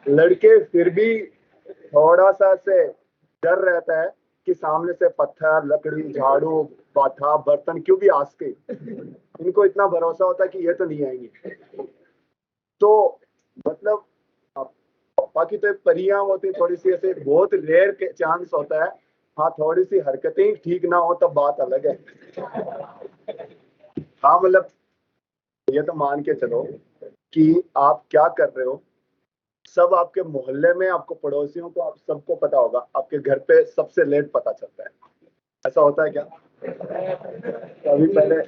लड़के फिर भी थोड़ा सा से डर रहता है कि सामने से पत्थर लकड़ी झाड़ू बाथा बर्तन क्यों भी आस के, इनको इतना भरोसा होता है कि ये तो नहीं आएंगे। तो मतलब पापा की तो परियां होती थोड़ी सी ऐसे, बहुत रेयर के चांस होता है, हाँ थोड़ी सी हरकतें ठीक ना हो तब बात अलग है। हाँ मतलब ये तो मान के चलो कि आप क्या कर रहे हो, सब आपके मोहल्ले में आपको पड़ोसियों को आप सबको पता होगा, आपके घर पे सबसे लेट पता चलता है। ऐसा होता है क्या? तो अभी पहले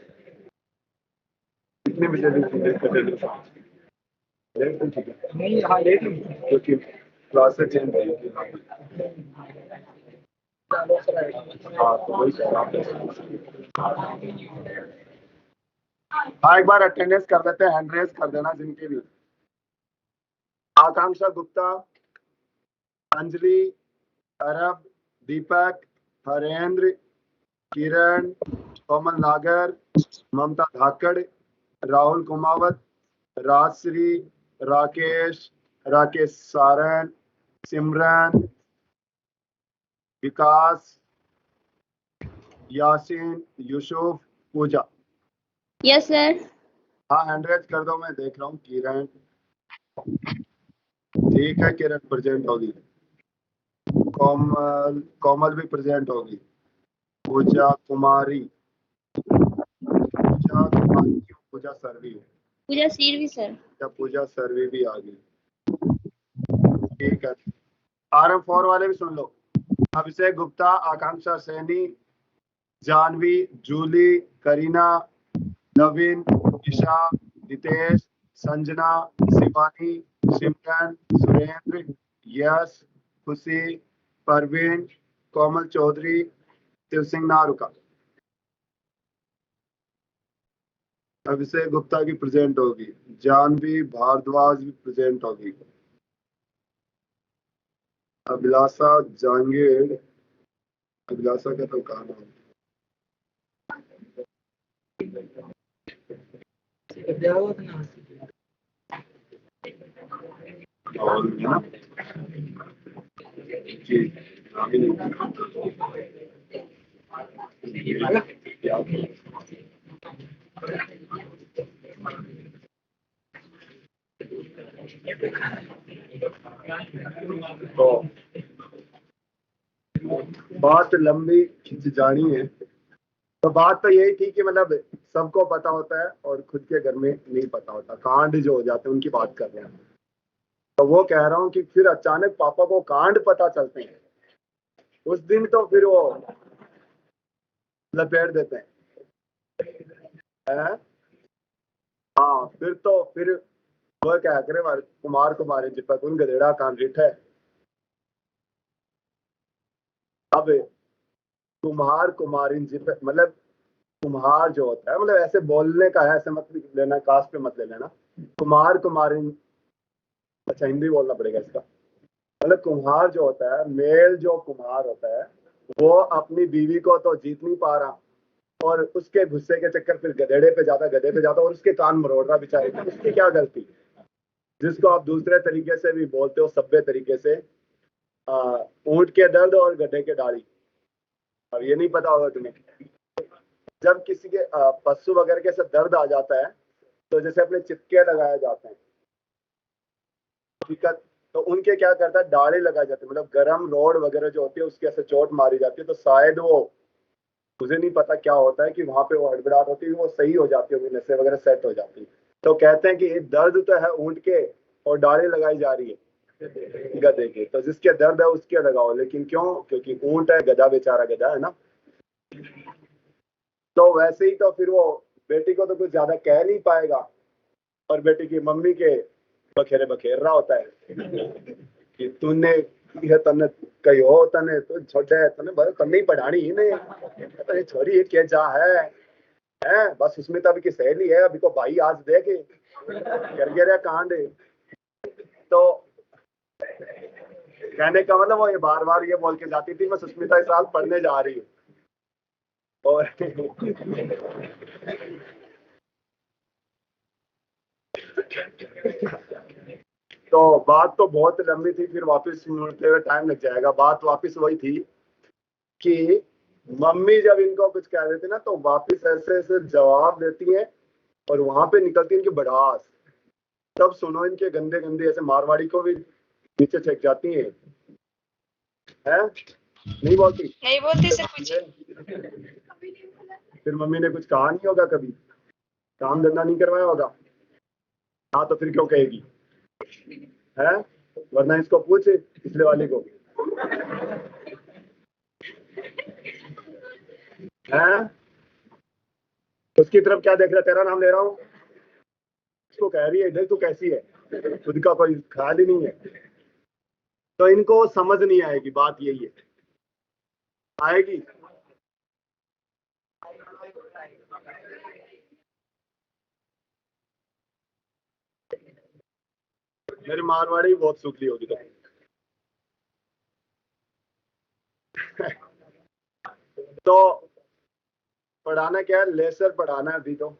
कितने बजे लेट तो ठीक है नहीं, हाँ लेट क्योंकि क्लासेस चेंज होगी। हाँ तो वही कह रहा हूँ। हाँ एक बार अटेंडेंस कर देते हैं, हैंड रेज कर देना जिनकी भी। आकांक्षा गुप्ता, अंजलि, अरब, दीपक, हरेंद्र, किरण, कोमल नागर, ममता धाकड़, राहुल कुमावत, राजश्री, राकेश, राकेश सारण, सिमरन, विकास, यासीन, यूसुफ, पूजा। Yes, sir. हाँ हैंड रेज कर दो, मैं देख रहा हूँ। किरण ठीक है, किरण प्रेजेंट होगी। कोमल भी प्रेजेंट होगी। पूजा कुमारी, पूजा सर्वी, पूजा सीरवी सर। या पूजा सर्वी भी आ गई। ठीक है, RM4 वाले भी सुन लो। अभिषेक गुप्ता, आकांक्षा सैनी, जानवी, जूली, करीना, नवीन, ईशा, नितेश, संजना, शिवानी, सिमरन, सुरेंद्र, यश, खुशी, परवीन, कोमल चौधरी, शिव सिंह नारुका। अभिषेक गुप्ता की प्रेजेंट होगी, जानवी भारद्वाज भी प्रेजेंट होगी, अभिलाषा जांगीर, अभिलाषा का तो कहा नाम और है ना जी, तो बात लंबी खिंच जानी है। तो बात तो यही थी कि मतलब सबको पता होता है और खुद के घर में नहीं पता होता, कांड जो हो जाते हैं उनकी बात कर रहे हैं। तो वो कह रहा हूँ कि फिर अचानक पापा को कांड पता चलते हैं, उस दिन तो फिर वो लपेट देते हैं। हाँ फिर वो क्या करे कुमार कुमारी चिपक उन गधेड़ा कान रिठ है। अब कुम्हार कुमारी चिपक मतलब कुम्हार जो होता है मतलब ऐसे बोलने का है, ऐसे मत लेना, कास्ट पे मत ले लेना। कुमार कुमारी, अच्छा हिंदी बोलना पड़ेगा इसका। मतलब कुम्हार जो होता है, मेल जो कुम्हार होता है, वो अपनी बीवी को तो जीत नहीं पा रहा और उसके गुस्से के चक्कर फिर गधे पे जाता और उसके कान मरोड़ रहा बेचारे। उसकी क्या गलती? जिसको आप दूसरे तरीके से भी बोलते हो, सभ्य तरीके से, ऊंट के दर्द और गधे के दाढ़ी। अब ये नहीं पता होगा तुम्हें, जब किसी के पशु वगैरह के साथ दर्द आ जाता है तो जैसे अपने चिपके लगाए जाते हैं, ठीक है, तो उनके क्या करता है, दाढ़ी लगाई जाती है, मतलब गरम रोड वगैरह जो होती है उसके ऐसे चोट मारी जाती है, तो शायद वो, मुझे नहीं पता क्या होता है कि वहां पे वो हड़बड़ाहट होती है, वो सही हो जाती है, नसें वगैरह सेट हो जाती है। तो कहते हैं कि ये दर्द तो है ऊंट के और दाढ़ी लगाई जा रही है गधे की, तो जिसके दर्द है उसके लगाओ। लेकिन क्यों? क्योंकि ऊंट है, गधा बेचारा गधा है ना। तो वैसे ही तो फिर वो बेटी को तो कुछ ज्यादा कह नहीं पाएगा और बेटी की मम्मी के बखेरे बखेर रहा होता है कि तूने यह तने कहो तने तो छोटे तने बस तने ही पढ़ानी ही नहीं, तने छोरी ये क्या जा है बस उसमें तो अभी की सहेली है, अभी को भाई आज दे के कर गया कांड। तो कहने का मतलब वो ये बार बार ये बोल के जाती थी मैं सुष्मिता इस साल पढ़ने जा रही हूँ और तो बात तो बहुत लंबी थी, फिर वापस मुड़ते हुए टाइम लग जाएगा। बात वापस वही थी कि मम्मी जब इनको कुछ कह देती ना तो वापस ऐसे ऐसे जवाब देती हैं और वहां पे निकलती इनकी भड़ास। तब सुनो इनके गंदे गंदे ऐसे मारवाड़ी को भी नीचे छेक जाती हैं, है? नहीं बोलती सर कुछ। फिर मम्मी ने कुछ कहा नहीं होगा, कभी काम धंधा नहीं करवाया होगा, हाँ तो फिर क्यों कहेगी, है? वरना इसको पूछ पिछले वाले को, है? उसकी तरफ क्या देख रहा है, तेरा नाम ले रहा हूँ, उसको कह रही है देख तू कैसी है, खुद का कोई ख्याल ही नहीं है। तो इनको समझ नहीं आएगी, बात यही है। आएगी मेरी मारवाड़ी बहुत सूखी होगी तो पढ़ाना क्या है, लेसर पढ़ाना है अभी तो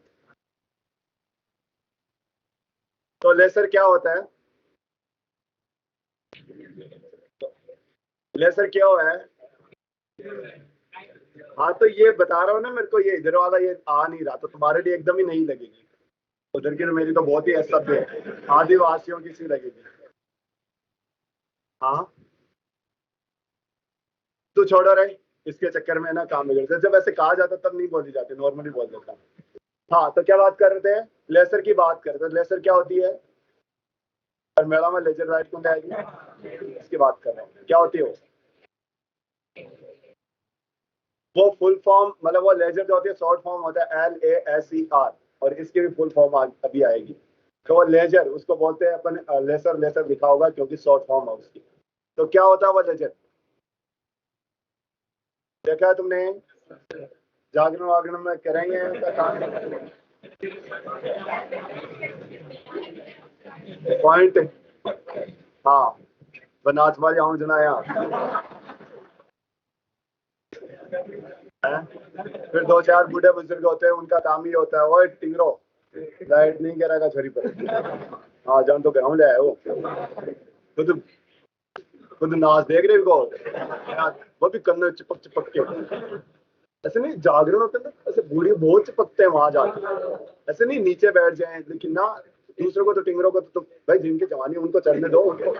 लेसर क्या होता है, लेसर क्या है? हाँ तो ये बता रहा हूँ ना, मेरे को ये इधर वाला ये आ नहीं रहा, तो तुम्हारे लिए एकदम ही नहीं लगेगी। उधर की तो मेरी तो बहुत ही असभ्य है, आदिवासियों की सी लगेगी। हाँ तो छोड़ो रहे, इसके चक्कर में ना काम बिगड़ता, जब ऐसे कहा जाता तब नहीं बोली जाती, नॉर्मली बोल देता। हाँ तो क्या बात कर रहे थे, लेसर की बात कर रहे थे। लेसर क्या होती है? और मेरा में लेजर राइट कौन आएगी, इसकी बात कर रहे हैं, क्या होती है वो फुल फॉर्म, मतलब वो लेजर जो होती है शॉर्ट फॉर्म होता है LASER, और इसकी भी फुल फॉर्म अभी आएगी। तो वो लेजर उसको बोलते हैं अपन, लेसर लेसर लिखा होगा क्योंकि शॉर्ट फॉर्म है उसकी। तो क्या होता है वो लेजर, देखा है तुमने? जागरण वागरण में करेंगे उनका काम, पॉइंट, हाँ बनाच वाली आऊं जनाया फिर दो चार बूढ़े बुजुर्ग होते हैं, उनका काम ही होता है वो टिंगरो लाइट नहीं गिराएगा छोरी पर, हाँ जान तो ग्राउंड है वो खुद खुद नाच देख रहे हो वो भी कन्ने चिपक चिपक के, ऐसे नहीं जागरण होते हैं ना, ऐसे बूढ़ी बहुत चिपकते हैं वहां जाके, ऐसे नहीं नीचे बैठ जाए, लेकिन ना दूसरों को तो टिंगरों को तो भाई जिनकी जवानी उनको चढ़ने दो उनको।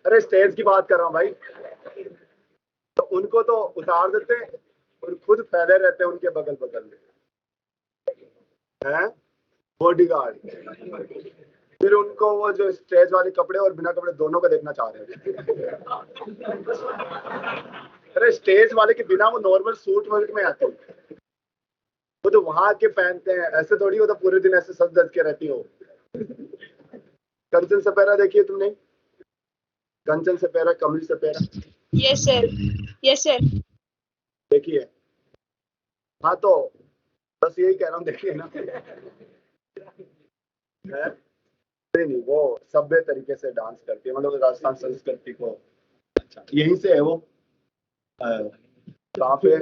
अरे स्टेज की बात कर रहा हूँ भाई, तो उनको तो उतार देते हैं और खुद फैले रहते हैं उनके बगल बगल में हैं बॉडीगार्ड। फिर उनको वो जो स्टेज वाले कपड़े और बिना कपड़े दोनों को देखना चाह रहे हैं। अरे स्टेज वाले के बिना वो नॉर्मल सूट वर्क में आते हैं, वो तो वहां के पहनते हैं, ऐसे थोड़ी हो तो पूरे दिन ऐसे सज धज के रहती हो। कंचन सपेरा देखिए तुमने, कंचन सपेरा, कमल सपेरा यस सर, यस सर। देखिए। हाँ तो बस यही कह रहा हूँ, देखिए ना है? नहीं वो सभ्य तरीके से डांस करती है, मतलब राजस्थान संस्कृति को अच्छा यहीं से है वो। कहाँ पे?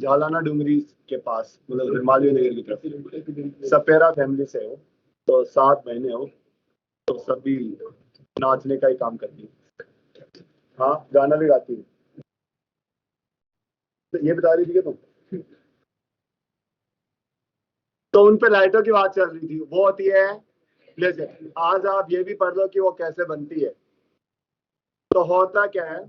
जालाना डुंगरी के पास, मतलब हिमालय नगर की तरफ। सपेरा फैमिली से हो, तो 7 महीने हो, तो सभी नाचने का ही काम करती है। हाँ गाना भी गाती है। तो ये बता रही थी तुम, तो उन पे लाइटों की बात चल रही थी, वो होती है लेजर। आज आप ये भी पढ़ लो कि वो कैसे बनती है। तो होता क्या है,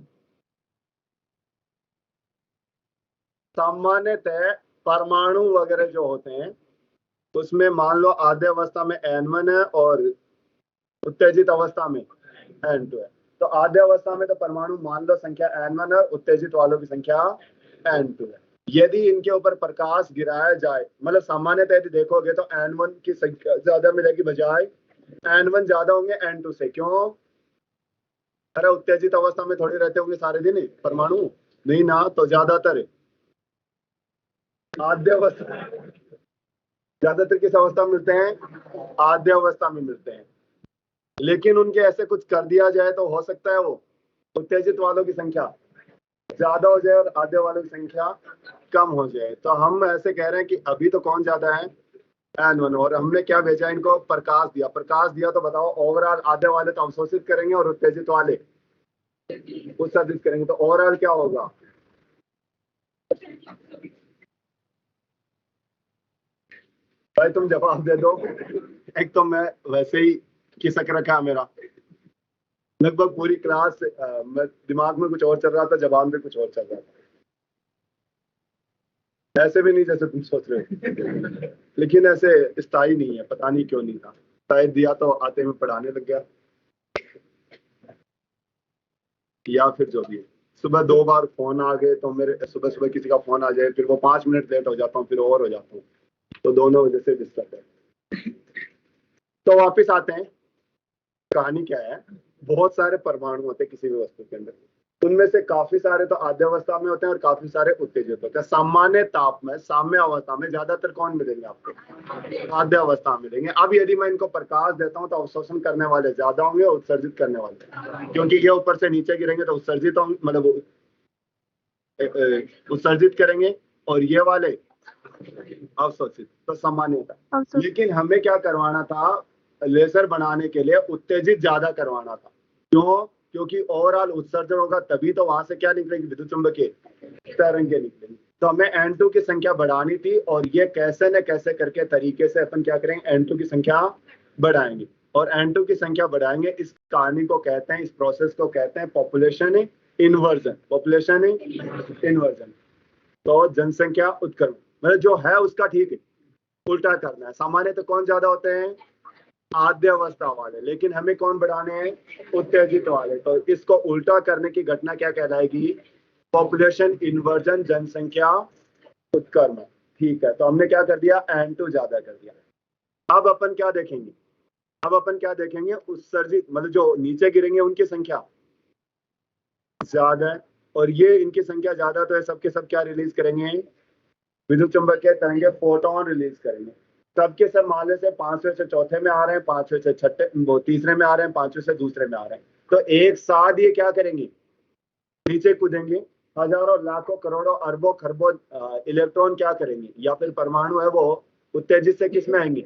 सामान्यतः परमाणु वगैरह जो होते हैं उसमें मान लो आद्य अवस्था में N1 है और उत्तेजित अवस्था में N2 है। तो आद्य अवस्था में तो परमाणु मान लो संख्या N1 है, उत्तेजित वालों की संख्या N2 है। यदि इनके ऊपर प्रकाश गिराया जाए, मतलब सामान्यतः यदि देखोगे तो N1 की संख्या ज्यादा मिलेगी बजाय N1 ज्यादा होंगे N2 से। क्यों? अरे उत्तेजित अवस्था में थोड़ी रहते होंगे सारे दिन परमाणु, नहीं ना, तो ज्यादातर आद्य अवस्था, ज्यादातर किस अवस्था में मिलते हैं? आद्य अवस्था में मिलते हैं। लेकिन उनके ऐसे कुछ कर दिया जाए तो हो सकता है वो उत्तेजित वालों की संख्या ज्यादा हो जाए और आद्य वालों की संख्या कम हो जाए। तो हम ऐसे कह रहे हैं कि अभी तो कौन ज्यादा है? N1। और हमने क्या भेजा इनको? प्रकाश दिया। प्रकाश दिया तो बताओ ओवरऑल आधे वाले तो अवशोषित करेंगे और उत्तेजित वाले उत्सर्जित करेंगे, तो ओवरऑल क्या होगा? भाई तुम जवाब दे दो। एक तो मैं वैसे ही खिसक रखा है मेरा, लगभग पूरी क्लास मैं दिमाग में कुछ और चल रहा था, जबान में कुछ और चल रहा था। ऐसे भी नहीं जैसे तुम सोच रहे हो, लेकिन ऐसे स्थायी नहीं है, पता नहीं क्यों नहीं था। शायद दिया तो आते में पढ़ाने लग गया, या फिर जो भी है। सुबह 2 बार फोन आ गए, तो मेरे सुबह सुबह किसी का फोन आ जाए, फिर वो 5 मिनट लेट हो जाता हूँ, फिर और हो जाता हूँ, तो दोनों वजह से डिस्टर्ब है। तो वापिस आते हैं, कहानी क्या है? बहुत सारे परमाणु होते हैं किसी भी वस्तु के अंदर, उनमें से काफी सारे तो आद्य अवस्था में होते हैं और काफी सारे उत्तेजित होते हैं। सामान्य ताप में, साम्य अवस्था में ज्यादातर कौन मिलेंगे आपको? आद्य अवस्था में मिलेंगे। अब यदि मैं इनको प्रकाश देता हूं तो अवशोषण करने वाले ज्यादा होंगे और उत्सर्जित करने वाले, क्योंकि ये ऊपर से नीचे गिरेंगे तो उत्सर्जित होंगे, मतलब उत्सर्जित करेंगे, और ये वाले अवशोषित। तो सामान्यता। लेकिन हमें क्या करवाना था? लेजर बनाने के लिए उत्तेजित ज्यादा करवाना था। क्यों? क्योंकि ओवरऑल उत्सर्जन होगा, तभी तो वहां से क्या निकलेंगे? विद्युत चुंबकीय तरंगे निकलेंगी। तो हमें N2 की संख्या बढ़ानी थी, और ये कैसे न कैसे करके तरीके से अपन क्या करेंगे? N2 की संख्या बढ़ाएंगे, और N2 की संख्या बढ़ाएंगे। इस कहानी को कहते हैं, इस प्रोसेस को कहते हैं पॉपुलेशन इन्वर्जन। पॉपुलेशन इन्वर्जन, तो जनसंख्या उत्क्रमण, मतलब जो है उसका ठीक है उल्टा करना है। सामान्य तो कौन ज्यादा होते हैं? आद्य अवस्था वाले, लेकिन हमें कौन बढ़ाने हैं? उत्तेजित वाले। तो इसको उल्टा करने की घटना क्या कहलाएगी? पॉपुलेशन इन्वर्जन, जनसंख्या उत्क्रमण। ठीक है, तो हमने क्या कर दिया? N2 ज्यादा कर दिया। अब अपन क्या देखेंगे? अब अपन क्या देखेंगे? उत्सर्जित, मतलब जो नीचे गिरेंगे उनकी संख्या ज्यादा है, और ये इनकी संख्या ज्यादा, तो है सबके सब क्या रिलीज करेंगे? विद्युत चुंबकीय तरंगे, फोटोन रिलीज करेंगे। सबके सब माले से 5वें से चौथे में आ रहे हैं, 5वें से छठे, वो तीसरे में आ रहे हैं, 5वें से दूसरे में आ रहे हैं। तो एक साथ ये क्या करेंगे? नीचे कूदेंगे। हजारों, लाखों, करोड़ों, अरबों, खरबों इलेक्ट्रॉन क्या करेंगे, या फिर परमाणु है वो उत्तेजित से किस में आएंगे?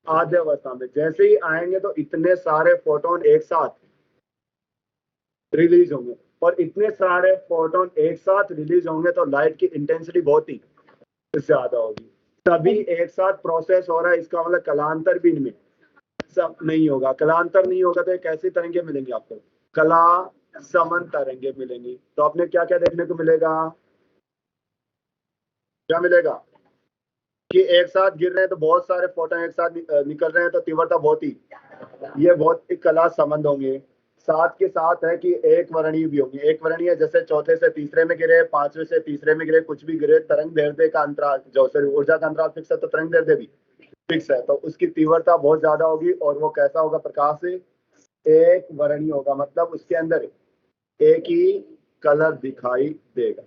आद्य अवस्था में। जैसे ही आएंगे तो इतने सारे फोटोन एक साथ रिलीज होंगे, और इतने सारे फोटोन एक साथ रिलीज होंगे तो लाइट की इंटेंसिटी बहुत ही ज्यादा होगी। तभी एक साथ प्रोसेस हो रहा है, इसका मतलब कलांतर भी इनमें सब नहीं होगा। कलांतर नहीं होगा तो कैसी तरंगे मिलेंगी आपको? कला समन तरंगे मिलेंगी। तो आपने क्या क्या देखने को मिलेगा? क्या मिलेगा कि एक साथ गिर रहे हैं तो बहुत सारे फोटोन एक साथ निकल रहे हैं तो तीव्रता बहुत ही, ये बहुत ही कला संबंध होंगे। साथ के साथ है कि एक वर्णीय भी होंगे। एक वर्णीय जैसे चौथे से तीसरे में गिरे, पांचवें से तीसरे में गिरे, कुछ भी गिरे, तरंग दैर्ध्य का अंतराल जो सॉरी ऊर्जा का अंतराल फिक्स है तो तरंग दैर्ध्य भी फिक्स है, तो उसकी तीव्रता बहुत ज्यादा होगी। और वो कैसा होगा? प्रकाश से एक वर्णीय होगा, मतलब उसके अंदर एक ही कलर दिखाई देगा।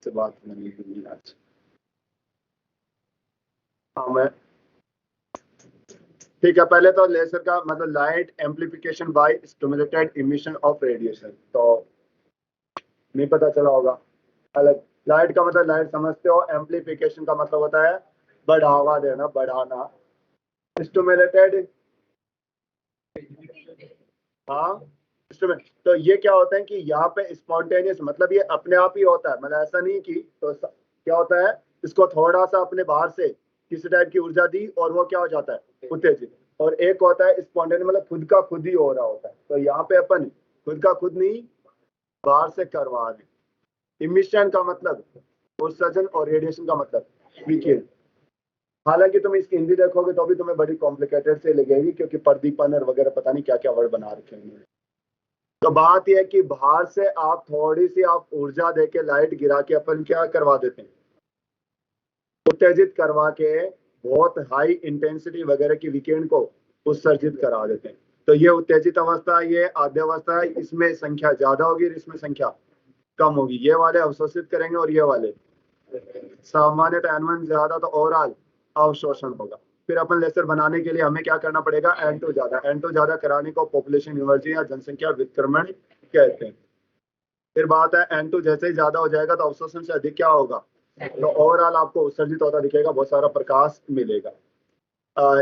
से बात नहीं हुई आज। हाँ मैं ठीक है, पहले तो लेजर का मतलब light amplification by stimulated emission of radiation, तो नहीं पता चला होगा। अलग लाइट का मतलब लाइट समझते हो, एम्प्लीफिकेशन का मतलब होता है बढ़ावा देना, बढ़ाना। स्टिमुलेटेड, हाँ तो ये क्या होता है कि यहाँ पे स्पॉन्टेनियस मतलब ये अपने आप ही होता है, मतलब ऐसा नहीं कि तो क्या होता है, इसको थोड़ा सा अपने बाहर से किसी टाइप की ऊर्जा दी और वो क्या हो जाता है? उत्तेजित। और एक होता है स्पॉन्टेनियस मतलब खुद का खुद ही हो रहा होता है। तो यहाँ पे अपन खुद का खुद नहीं, बाहर से करवा रहे। इमिशन का मतलब उत्सर्जन और रेडिएशन का मतलब विकिरण। हालांकि तुम इसकी हिंदी देखोगे तो भी तुम्हें बड़ी कॉम्प्लिकेटेड से लगेगी, क्योंकि प्रदीपन और वगैरह पता नहीं क्या क्या वर्ड बना रखे हैं। तो बात यह है कि बाहर से आप थोड़ी सी आप ऊर्जा देके लाइट गिरा के अपन क्या करवा देते हैं? उत्तेजित करवा के बहुत हाई इंटेंसिटी वगैरह की विकिरण को उत्सर्जित करा देते हैं। तो ये उत्तेजित अवस्था, ये आद्यावस्था है, इसमें संख्या ज्यादा होगी, इसमें संख्या कम होगी। ये वाले अवशोषित करेंगे और ये वाले सामान्यतः N1 ज्यादा, तो ओवरऑल अवशोषण होगा। फिर अपन लेसर बनाने के लिए हमें क्या करना पड़ेगा? N2 ज्यादा। N2 ज्यादा कराने को पॉपुलेशन इन्वर्जन या जनसंख्या विक्रमण कहते हैं। फिर बात है N2 जैसे ही ज्यादा हो जाएगा तो अवशोषण से अधिक क्या होगा? तो ओवरऑल आपको उत्सर्जित होता दिखेगा, बहुत सारा प्रकाश मिलेगा।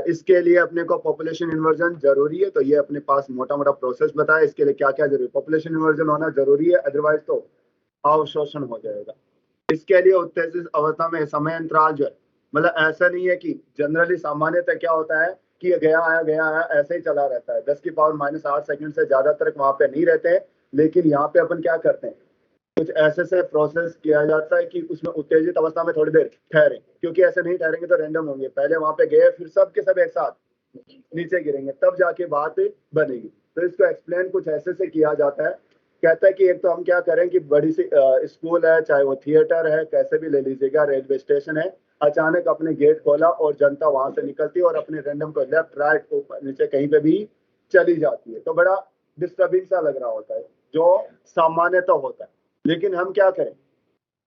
इसके लिए अपने को पॉपुलेशन इन्वर्जन जरूरी है, तो ये अपने पास मोटा मोटा प्रोसेस बताया। इसके लिए क्या क्या जरूरी? पॉपुलेशन इन्वर्जन होना जरूरी है, अदरवाइज तो अवशोषण हो जाएगा। इसके लिए उत्तेजित अवस्था में समय अंतराल जो है, मतलब ऐसा नहीं है कि जनरली सामान्यतः क्या होता है कि गया आया ऐसे ही चला रहता है। 10 की पावर -8 सेकंड से ज्यादा तक वहां पे नहीं रहते हैं। लेकिन यहाँ पे अपन क्या करते हैं, कुछ ऐसे से प्रोसेस किया जाता है कि उसमें उत्तेजित अवस्था में थोड़ी देर ठहरे, क्योंकि ऐसे नहीं ठहरेंगे तो रैंडम होंगे। पहले वहां पे गए, फिर सब के सब एक साथ नीचे गिरेंगे, तब जाके बात बनेगी। तो इसको एक्सप्लेन कुछ ऐसे से किया जाता है। कहता है कि एक तो हम क्या करें कि बड़ी सी स्कूल है, चाहे वो थिएटर है, कैसे भी ले लीजिएगा, रेलवे स्टेशन है, अचानक अपने गेट खोला और जनता वहां से निकलती है और अपने रैंडम को लेफ्ट राइट ऊपर नीचे कहीं पे भी चली जाती है। तो बड़ा डिस्टर्बिंग सा लग रहा होता है, जो सामान्यतः होता है। लेकिन हम क्या करें,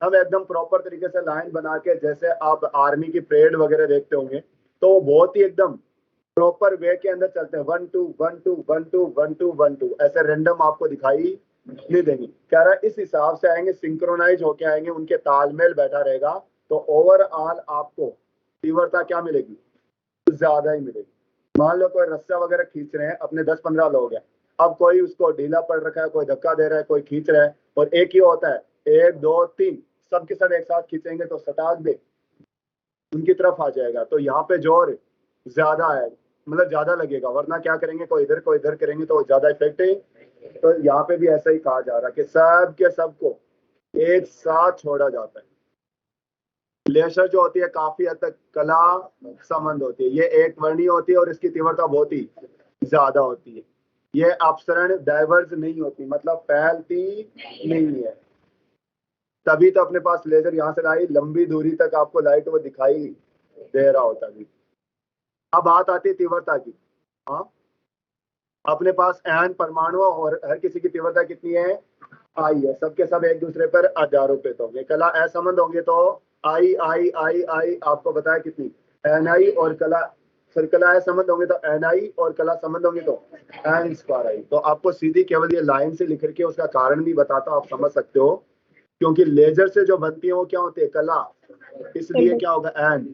हम एकदम प्रॉपर तरीके से लाइन बना के, जैसे आप आर्मी की परेड वगैरह देखते होंगे, तो वो बहुत ही एकदम प्रॉपर वे के अंदर चलते हैं। 1 2 1 2 1 2 1 2 1 2 ऐसे रैंडम आपको दिखाई नहीं देंगे। कह रहा है इस हिसाब से आएंगे, सिंक्रोनाइज होके आएंगे, उनके तालमेल बैठा रहेगा, तो ओवरऑल आपको तीव्रता क्या मिलेगी? ज्यादा ही मिलेगी। मान लो कोई रस्सा वगैरह खींच रहे हैं, अपने 10-15 लोग हैं, अब कोई उसको ढीला पड़ रखा है, कोई धक्का दे रहा है, कोई खींच रहा है, और एक ही होता है 1 2 3 सब के सब एक साथ खींचेंगे तो सटाक दे उनकी तरफ आ जाएगा। तो यहाँ पे जोर ज्यादा है, मतलब ज्यादा लगेगा। वरना क्या करेंगे, कोई इधर करेंगे तो ज्यादा इफेक्ट है। तो यहाँ पे भी ऐसा ही कहा जा रहा है कि सब के सबको एक साथ छोड़ा जाता है। लेजर जो होती है काफी हद तक कला संबंध होती है, ये एक वर्णीय होती है और इसकी तीव्रता बहुत ही ज्यादा होती है। ये अपसरण डाइवर्ज नहीं होती, मतलब फैलती नहीं है। तभी तो अपने पास लेजर यहाँ से लाई लंबी दूरी तक आपको लाइट वो दिखाई दे रहा होता है। अब बात आती है तीव्रता की। हाँ, अपने पास n परमाणु और हर किसी की तीव्रता कितनी है? आई है। सबके सब एक दूसरे पर आधारोपित होंगे। कला असंबंध होंगे तो आई आई आई आई आपको बताया कितनी? ni, और कला कला असंबंध होंगे तो ni, और कला संबंध होंगे तो n²i। तो आपको सीधी केवल ये लाइन से लिख करके उसका कारण भी बताता हूं, आप समझ सकते हो। क्योंकि लेजर से जो बनती है वो क्या होती है? कला, इसलिए क्या होगा? n,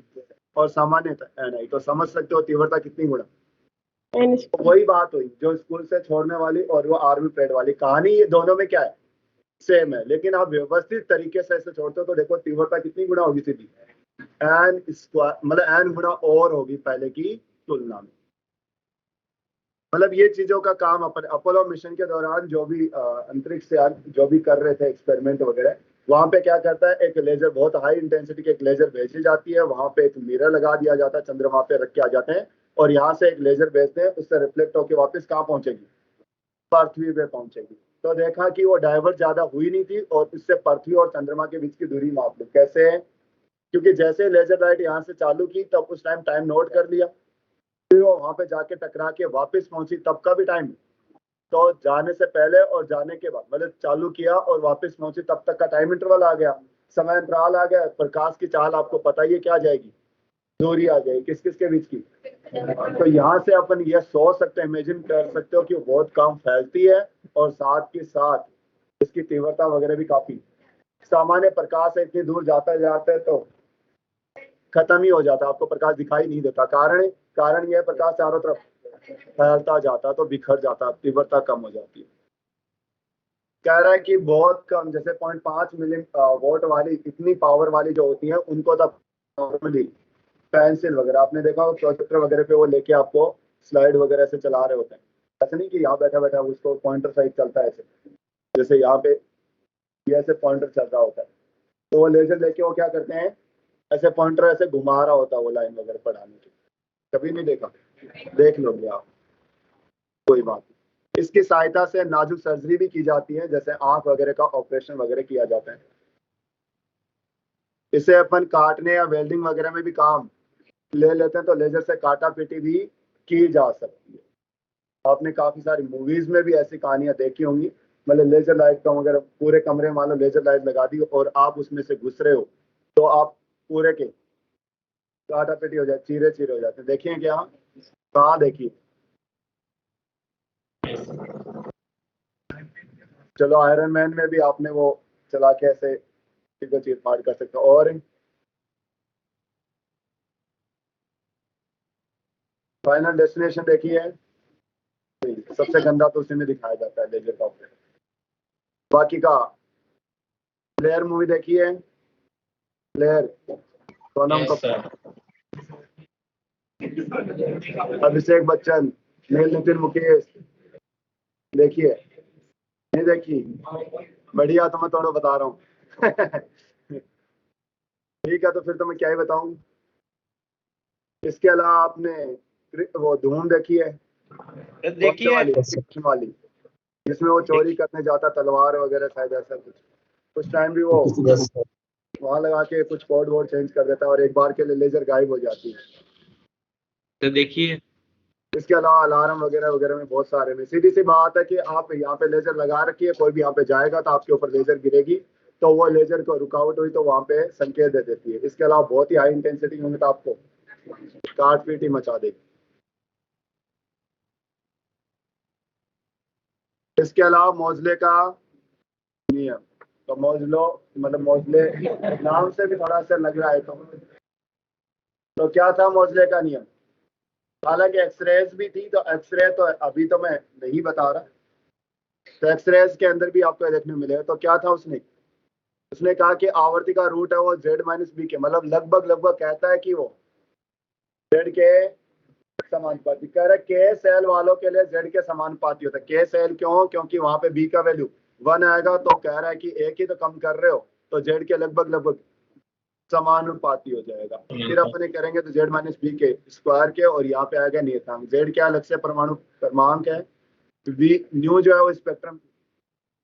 और सामान्यतः ni। तो समझ सकते हो तीव्रता कितनी गुणा एन तो वही बात हुई, जो स्कूल से छोड़ने वाली और वो आर्मी परेड वाली कहानी, ये दोनों में क्या है, सेम है। लेकिन आप व्यवस्थित तरीके से ऐसे छोड़ते हो तो देखो तीव्रता कितनी गुना होगी सीधी, एन स्क्वायर, मतलब एन गुना और होगी पहले की तुलना में। मतलब ये चीजों का काम अपन अपोलो मिशन के दौरान जो भी अंतरिक्ष से जो भी कर रहे थे एक्सपेरिमेंट वगैरह, वहां पे क्या करता है, एक लेजर, बहुत हाई इंटेंसिटी की एक लेजर भेजी जाती है, वहां पे एक मिरर लगा दिया जाता है, चंद्रमा पे रख के आ जाते हैं, और यहाँ से एक लेजर भेजते हैं, उससे रिफ्लेक्ट होकर वापस कहाँ पहुंचेगी, पृथ्वी पे पहुंचेगी। तो देखा कि वो डाइवर्ट ज्यादा हुई नहीं थी, और इससे पृथ्वी और चंद्रमा के बीच की दूरी माप लो। कैसे? क्योंकि जैसे लेजर लाइट यहाँ से चालू की तब उस टाइम टाइम नोट कर लिया, फिर वो वहां पे जाके टकरा के वापस पहुंची तब का भी टाइम, तो जाने से पहले और जाने के बाद, मतलब चालू किया और वापस पहुंची तब तक का टाइम इंटरवल आ गया, समय अंतराल आ गया। प्रकाश की चाल आपको पता ही है क्या आ जाएगी, दूरी आ जाएगी, किस किस के बीच की। तो यहाँ से अपन ये सोच सकते हैं, इमेजिन कर सकते हो कि वो बहुत कम फैलती है, और साथ के साथ इसकी तीव्रता वगैरह भी काफी, सामान्य प्रकाश से इतनी दूर जाता जाता है तो खत्म ही हो जाता, आपको प्रकाश दिखाई नहीं देता। कारण यह प्रकाश चारों तरफ फैलता जाता तो बिखर जाता, तीव्रता कम हो जाती है। कह रहा है कि बहुत कम, जैसे 0.5 मिली वोट वाली इतनी पावर वाली जो होती है उनको तब नॉर्मली पेंसिल वगैरह, आपने देखा हो प्रोजेक्टर वगैरह पे वो लेके आपको स्लाइड वगैरह से चला रहे होते हैं, ऐसा नहीं कि यहाँ बैठा बैठा उसको पॉइंटर सहित चलता है ऐसे, जैसे यहाँ पे ये ऐसे पॉइंटर चल रहा होता है, तो वो लेजर लेके वो क्या करते हैं, ऐसे पॉइंटर ऐसे घुमा रहा होता है वो लाइन वगैरह पढ़ाने की। कभी नहीं देखा? देख लोगे आप, कोई बात नहीं। इसकी सहायता से नाजुक सर्जरी भी की जाती है, जैसे आंख वगैरह का ऑपरेशन वगैरह किया जाता है। इसे अपन काटने या वेल्डिंग वगैरह में भी काम ले लेते हैं, तो लेजर से काटा पीटी भी की जा सकती है। आपने काफी सारी मूवीज में भी ऐसी कहानियां देखी होंगी, मतलब लेजर लाइट का वगैरह पूरे कमरे में मान लो लेजर लाइट लगा दी और आप उसमें से घुस रहे हो, तो आप पूरे के काटा पीटी हो जाए, चीरे चीरे हो जाते हैं। देखिए क्या, कहाँ देखिए, चलो आयरन मैन में भी आपने वो चला के ऐसे किसी को चीर फाड़ कर सकते हो। और फाइनल डेस्टिनेशन देखिए, सबसे गंदा तो उसी में दिखाया जाता है लेजर का ऑपरेशन। बाकी का प्लेयर मूवी देखिए, प्लेयर सोनम कपूर, अभिषेक बच्चन, नील नितिन मुकेश, देखिए नहीं देखी? बढ़िया, तो मैं थोड़ा बता रहा हूँ। ठीक है, तो फिर तो मैं क्या ही बताऊं। इसके अलावा आपने वो धूम देखी है? देखिए वाली वाली, जिसमें वो चोरी करने जाता, तलवार वगैरह शायद ऐसा कुछ टाइम भी वो यस सर। वहां लगा के कुछ कोड वोड चेंज कर देता है और एक बार के लिए लेजर गायब हो जाती है। तो देखिए, इसके अलावा अलार्म वगैरह वगैरह में बहुत सारे में सीधी सी बात है कि आप यहाँ पे लेजर लगा रखिए, कोई भी यहाँ पे जाएगा तो आपके ऊपर लेजर गिरेगी, तो वो लेजर को रुकावट हुई तो वहां पे संकेत दे देती है। इसके अलावा बहुत ही हाई इंटेंसिटी होंगे तो आपको काट पीट ही मचा देगी। इसके अलावा मोजले का नियम, तो मोजलो मतलब मोजले नाम से भी थोड़ा सा लग रहा है, तो क्या था मोजले का नियम? हालांकि एक्सरेज भी थी, तो एक्सरे तो अभी तो मैं नहीं बता रहा, तो एक्सरेज के अंदर भी आपको देखने को मिलेगा। तो क्या था उसने कहा कि आवर्ती का रूट है वो Z-B के, मतलब लगभग लगभग कहता है कि वो Z के समानुपाती। कह रहे के सेल वालों के लिए Z के समानुपाती होता है। के सेल क्यों? क्योंकि वहां पे B का वैल्यू 1 आएगा, तो कह रहा है कि एक ही तो कम कर रहे हो, तो Z के लगभग लगभग समानुपाती हो जाएगा। फिर अपने करेंगे तो Z-B के स्क्वायर के, और यहाँ पे आएगा नियतांक। Z क्या अलग से परमाणु क्रमांक है, V न्यू जो है वो स्पेक्ट्रम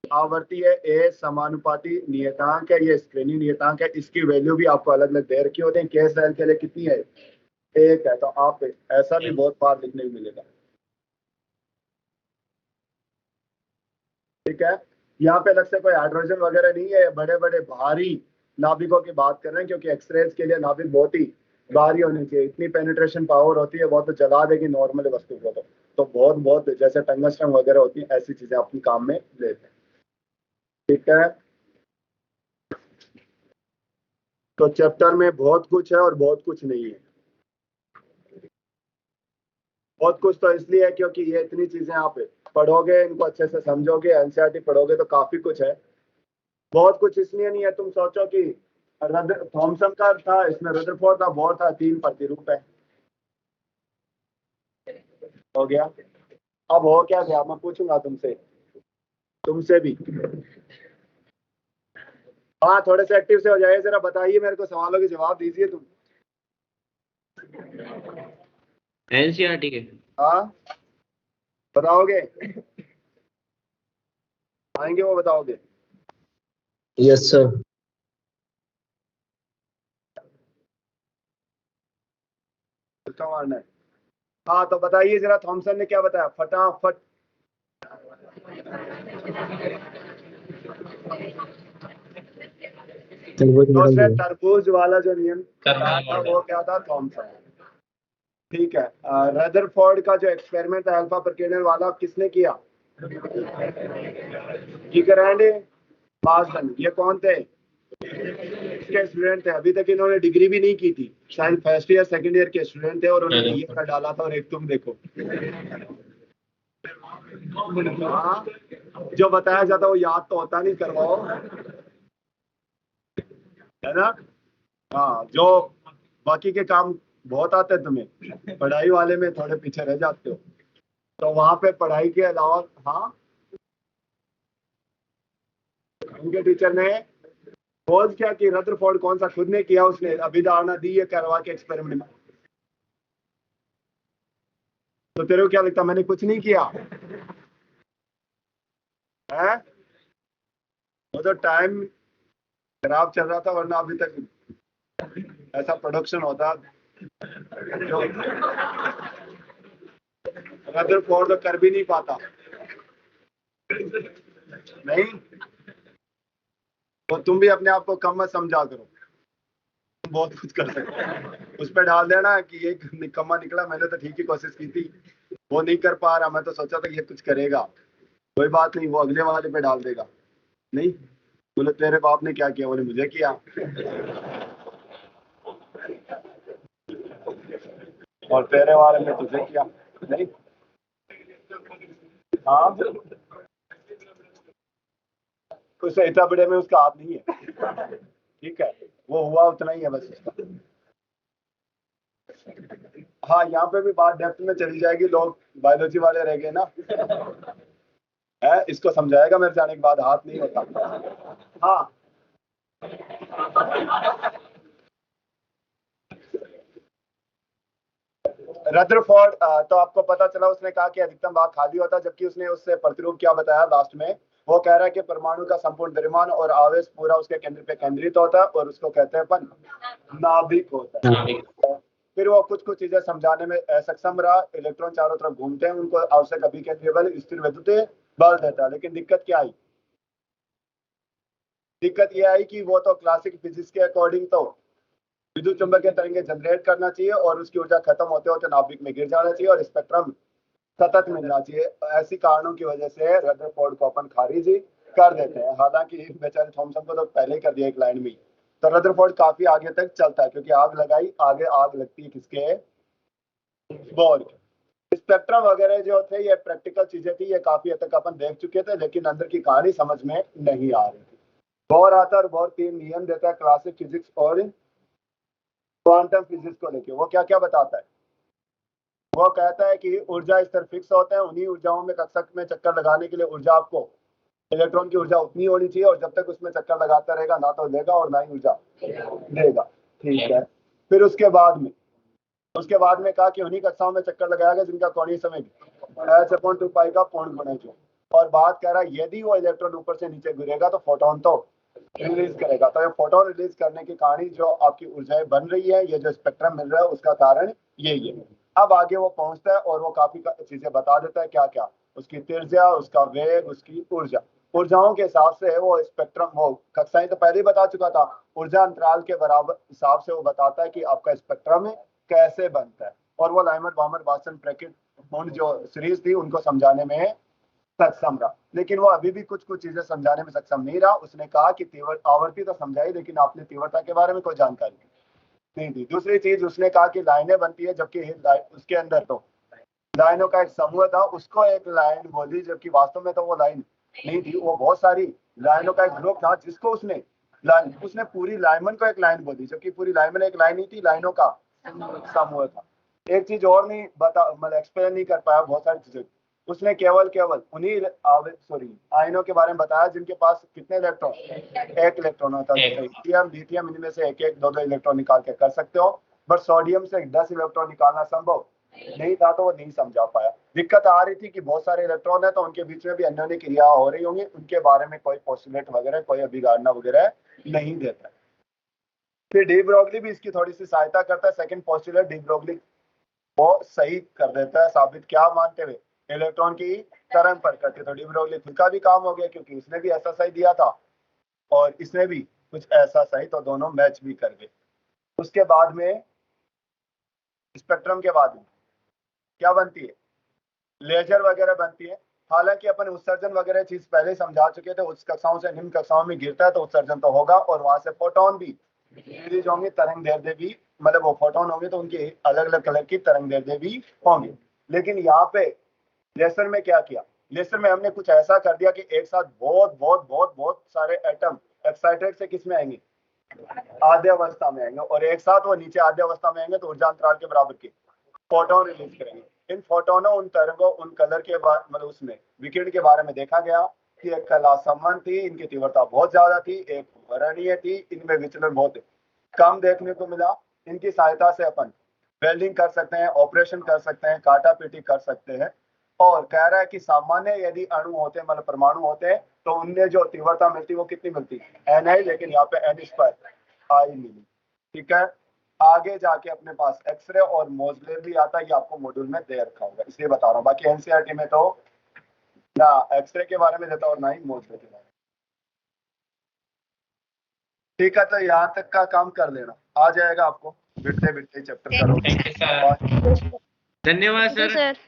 आवर्ती है, ए समानुपाती नियतांक है, ये स्क्रीनिंग नियतांक है। इसकी वैल्यू भी आपको अलग अलग दे रखी होते हैं। के सेल के लिए कितनी है? एक है। तो आप ऐसा भी बहुत बार लिखने को मिलेगा। ठीक है, यहाँ पे अलग से कोई हाइड्रोजन वगैरह नहीं है, बड़े बड़े भारी नाभिकों की बात कर रहे हैं, क्योंकि एक्सरेज के लिए नाभिक बहुत ही भारी होनी चाहिए। इतनी पेनिट्रेशन पावर होती है वो तो जला देगी नॉर्मल वस्तु को। तो बहुत बहुत जैसे टंगस्टन वगैरह होती है, ऐसी चीजें अपने काम में लेते हैं। ठीक है, तो चैप्टर में बहुत कुछ है और बहुत कुछ नहीं है। बहुत कुछ तो इसलिए है क्योंकि ये इतनी चीजें आप पढ़ोगे, इनको अच्छे से समझोगे, एनसीईआरटी पढ़ोगे तो काफी कुछ है। बहुत कुछ इसलिए नहीं है, तुम सोचो कि थॉमसन का था, इसमें रदरफोर्ड था, बोर था, 3 प्रतिरूप है। हो गया। अब हो क्या गया, मैं पूछूंगा तुमसे भी। हाँ, थोड़े से एक्टिव से हो जाइए, जरा बताइए मेरे को, सवालों के जवाब दीजिए तुम। एनसीईआरटी के। हाँ, बताओगे? आएंगे वो बताओगे? Yes sir. तुक्का मारना है। हाँ तो बताइए जरा, थॉमसन ने क्या बताया फटाफट। तरबूज तो निकल उसने गया। तरबूज वाला जो नियम बताया था मॉडल। वो क्या था? थॉमसन। ठीक है। रदरफोर्ड का जो एक्सपेरिमेंट था अल्फा प्रकेनल वाला, किसने किया? गिगरैंड मार्सन। ये कौन थे? इसके स्टूडेंट थे। अभी तक इन्होंने डिग्री भी नहीं की थी, शायद फर्स्ट ईयर सेकंड ईयर के स्टूडेंट थे, और उन्होंने ये कर डाला था। और एक तुम देखो, हाँ, जो बताया जाता वो याद तो होता नहीं, करवाओ, है ना? हाँ, जो बाकी के काम बहुत आते हैं तुम्हें, पढ़ाई वाले में थोड़े पीछे रह जाते हो। तो वहां पे पढ़ाई के अलावा, हाँ, उनके टीचर ने खोज क्या कि रदरफोर्ड कौन सा खुद ने किया, उसने अभिधारणा दी है करवा के एक्सपेरिमेंट में। तो तेरे को क्या लगता मैंने कुछ नहीं किया है? वो तो टाइम खराब चल रहा था, वरना अभी तक ऐसा प्रोडक्शन होता जो रदरफोर्ड तो कर भी नहीं पाता। नहीं, तो तुम भी अपने आप को कम मत समझा करो, तुम बहुत कुछ कर सकते हो। उस पर डाल देना कि ये निकम्मा निकला, मैंने तो ठीक ही कोशिश की थी, वो नहीं कर पा रहा, मैं तो सोचा था ये कुछ करेगा। कोई बात नहीं, वो अगले वाले पे डाल देगा। नहीं, बोले तेरे बाप ने क्या किया? बोले मुझे किया। और तेरे वाले ने तुझे किया। नहीं, हाँ, उस इतना बड़े में उसका हाथ नहीं है। ठीक है, वो हुआ उतना ही है बस उसका। हाँ, यहाँ पे भी बात डेप्थ में चली जाएगी, लोग बायोलॉजी वाले रह गए ना, है, इसको समझाएगा मेरे जाने के बाद, हाथ नहीं होता। हाँ, रदरफोर्ड, तो आपको पता चला उसने कहा कि अधिकतम भाग खाली होता है, जबकि उसने उससे प्रतिरूप क्या बताया लास्ट में? वो कह रहा है कि परमाणु का संपूर्ण द्रव्यमान और आवेश पूरा उसके केंद्र पे केंद्रित होता है, और उसको कहते हैं अपन नाभिक होता है। फिर वो कुछ कुछ चीजें समझाने में सक्षम रहा। इलेक्ट्रॉन चारों तरफ घूमते हैं, उनको आवश्यक अभिकेंद्रीय बल स्थिर विद्युत बल देता है। लेकिन दिक्कत क्या आई? दिक्कत ये आई कि वो तो क्लासिक फिजिक्स के अकॉर्डिंग तो विद्युत चुंबकीय तरंगे जनरेट करना चाहिए, और उसकी ऊर्जा खत्म होते होते नाभिक में गिर जाना चाहिए, और स्पेक्ट्रम सतत मिलना चाहिए। ऐसी कारणों की वजह से रदरफोर्ड को अपन खारिज ही कर देते हैं। हालांकि बेचारे थॉमसन को तो पहले ही कर दिया एक लाइन में ही। तो रदरफोर्ड काफी आगे तक चलता है, क्योंकि आग लगाई, आगे आग लगती है किसके? बोर। स्पेक्ट्रम वगैरह जो थे ये प्रैक्टिकल चीजें थी, ये काफी हद तक अपन देख चुके थे, लेकिन अंदर की कहानी समझ में नहीं आ रही थी। बोर आता है और बोर 3 नियम देता है क्लासिक फिजिक्स और क्वांटम फिजिक्स को लेके। वो क्या क्या बताता है? वो कहता है कि ऊर्जा स्तर फिक्स होते हैं, उन्हीं ऊर्जाओं में कक्षक में चक्कर लगाने के लिए ऊर्जा आपको, इलेक्ट्रॉन की ऊर्जा उतनी होनी चाहिए, और जब तक उसमें चक्कर लगाता रहेगा ना तो लेगा और ना ही ऊर्जा देगा। ठीक है। फिर उसके बाद में कहा कि उन्हीं कक्षाओं में चक्कर लगाएगा जिनका कोणीय समय h/2 का पूर्ण गुणज हो। और बात कह रहा है यदि वो इलेक्ट्रॉन ऊपर से नीचे गिरेगा तो फोटोन तो रिलीज करेगा। तो ये फोटोन रिलीज करने की कहानी, जो आपकी ऊर्जाएं बन रही है, ये जो स्पेक्ट्रम मिल रहा है, उसका कारण यही है। अब आगे वो पहुंचता है और वो काफी चीजें बता देता है, क्या क्या उसकी त्रिज्या, उसका वेग, उसकी ऊर्जा। ऊर्जाओं के हिसाब से वो स्पेक्ट्रम, वो कक्षाएं तो पहले ही बता चुका था, ऊर्जा अंतराल के बराबर हिसाब से वो बताता है कि आपका स्पेक्ट्रम कैसे बनता है। और वो लाइमर बामर वासन ब्रैकेट जो सीरीज थी उनको समझाने में सक्षम रहा। लेकिन वो अभी भी कुछ कुछ चीजें समझाने में सक्षम नहीं रहा। उसने कहा कि तीव्र आवर्ती तो समझाई, लेकिन आपने तीव्रता के बारे में कोई जानकारी नहीं दी। दूसरी चीज उसने कहा कि लाइनें बनती है, जबकि उसके अंदर तो लाइनों का एक समूह था, उसको एक लाइन बोली, जबकि वास्तव में तो वो लाइन नहीं थी, वो बहुत सारी लाइनों का एक ग्रुप था जिसको उसने पूरी लाइनमन को एक लाइन बोली, जबकि पूरी लाइनमन एक लाइन नहीं थी, लाइनों का समूह था। एक चीज और नहीं बता, मतलब एक्सप्लेन नहीं कर पाया बहुत सारी चीजें। उसने केवल उन्हीं आयनों के बारे में बताया जिनके पास कितने इलेक्ट्रॉन, एक इलेक्ट्रॉन होता है। लिथियम लिथियम इनमें से एक एक दो दो इलेक्ट्रॉन निकाल के कर सकते हो, बट सोडियम से 10 इलेक्ट्रॉन निकालना संभव नहीं था, तो वो नहीं समझा पाया। दिक्कत आ रही थी कि बहुत सारे इलेक्ट्रॉन है तो उनके बीच में भी अन्योन्य क्रिया हो रही होंगी, उनके बारे में कोई पोस्टुलेट वगैरह, कोई अभिधारणा वगैरह नहीं देता। फिर डी ब्रोगली भी इसकी थोड़ी सी सहायता करता है। सेकंड पोस्टुलेट डी ब्रोगली वो सही कर देता है साबित, क्या मानते हुए, इलेक्ट्रॉन की तरंग प्रकृति। तो डी ब्रोगली खुद का भी काम हो गया, क्योंकि उसने भी ऐसा सही दिया था और इसने भी कुछ ऐसा सही, तो दोनों मैच भी कर गए। उसके बाद में स्पेक्ट्रम के बाद में क्या बनती है, लेजर वगैरह बनती है। हालांकि अपन उत्सर्जन वगैरह चीज पहले समझा चुके थे, उच्च कक्षाओं से निम्न कक्षाओं में गिरता है तो उत्सर्जन तो होगा, और वहां से फोटोन भी रिलीज होंगे, तरंग दैर्ध्य भी, मतलब वो फोटोन होंगे तो उनके अलग अलग कलर की तरंग दैर्ध्य भी होंगे। लेकिन यहाँ पे लेसर में क्या किया, लेसर में हमने कुछ ऐसा कर दिया कि एक साथ बहुत बहुत बहुत बहुत सारे एटम एक्साइटेड से किस में आएंगे, आद्य अवस्था में आएंगे, और एक साथ वो नीचे आद्य अवस्था में आएंगे तो ऊर्जा अंतराल के बराबर के फोटोन रिलीज करेंगे। इन फोटोनों, उन तरंगों, उन कलर के मतलब उसमें विकिरण के बारे में देखा गया कि एक कला संबंध थी, इनकी तीव्रता बहुत ज्यादा थी, एक वर्णनीय थी, इनमें विचलन बहुत कम देखने को मिला। इनकी सहायता से अपन वेल्डिंग कर सकते हैं, ऑपरेशन कर सकते हैं, काटा पीटी कर सकते हैं। और कह रहा है कि सामान्य यदि अणु होते, मतलब परमाणु होते हैं, तो उनमें जो तीव्रता मिलती वो कितनी मिलती, ni, लेकिन यहाँ पे n² आई मिली। ठीक है, आगे जाके अपने पास एक्सरे और मोजले भी आता है, ये आपको मॉड्यूल में दे रखा होगा, इसलिए बता रहा हूँ। बाकी एनसीईआरटी में तो ना एक्सरे के बारे में देता और ना ही मोजले के बारे में। ठीक है, तो यहाँ तक का काम कर लेना, आ जाएगा आपको बिटते बिटते चैप्टर करो। थैंक यू सर, धन्यवाद थैंक यू सर। सर।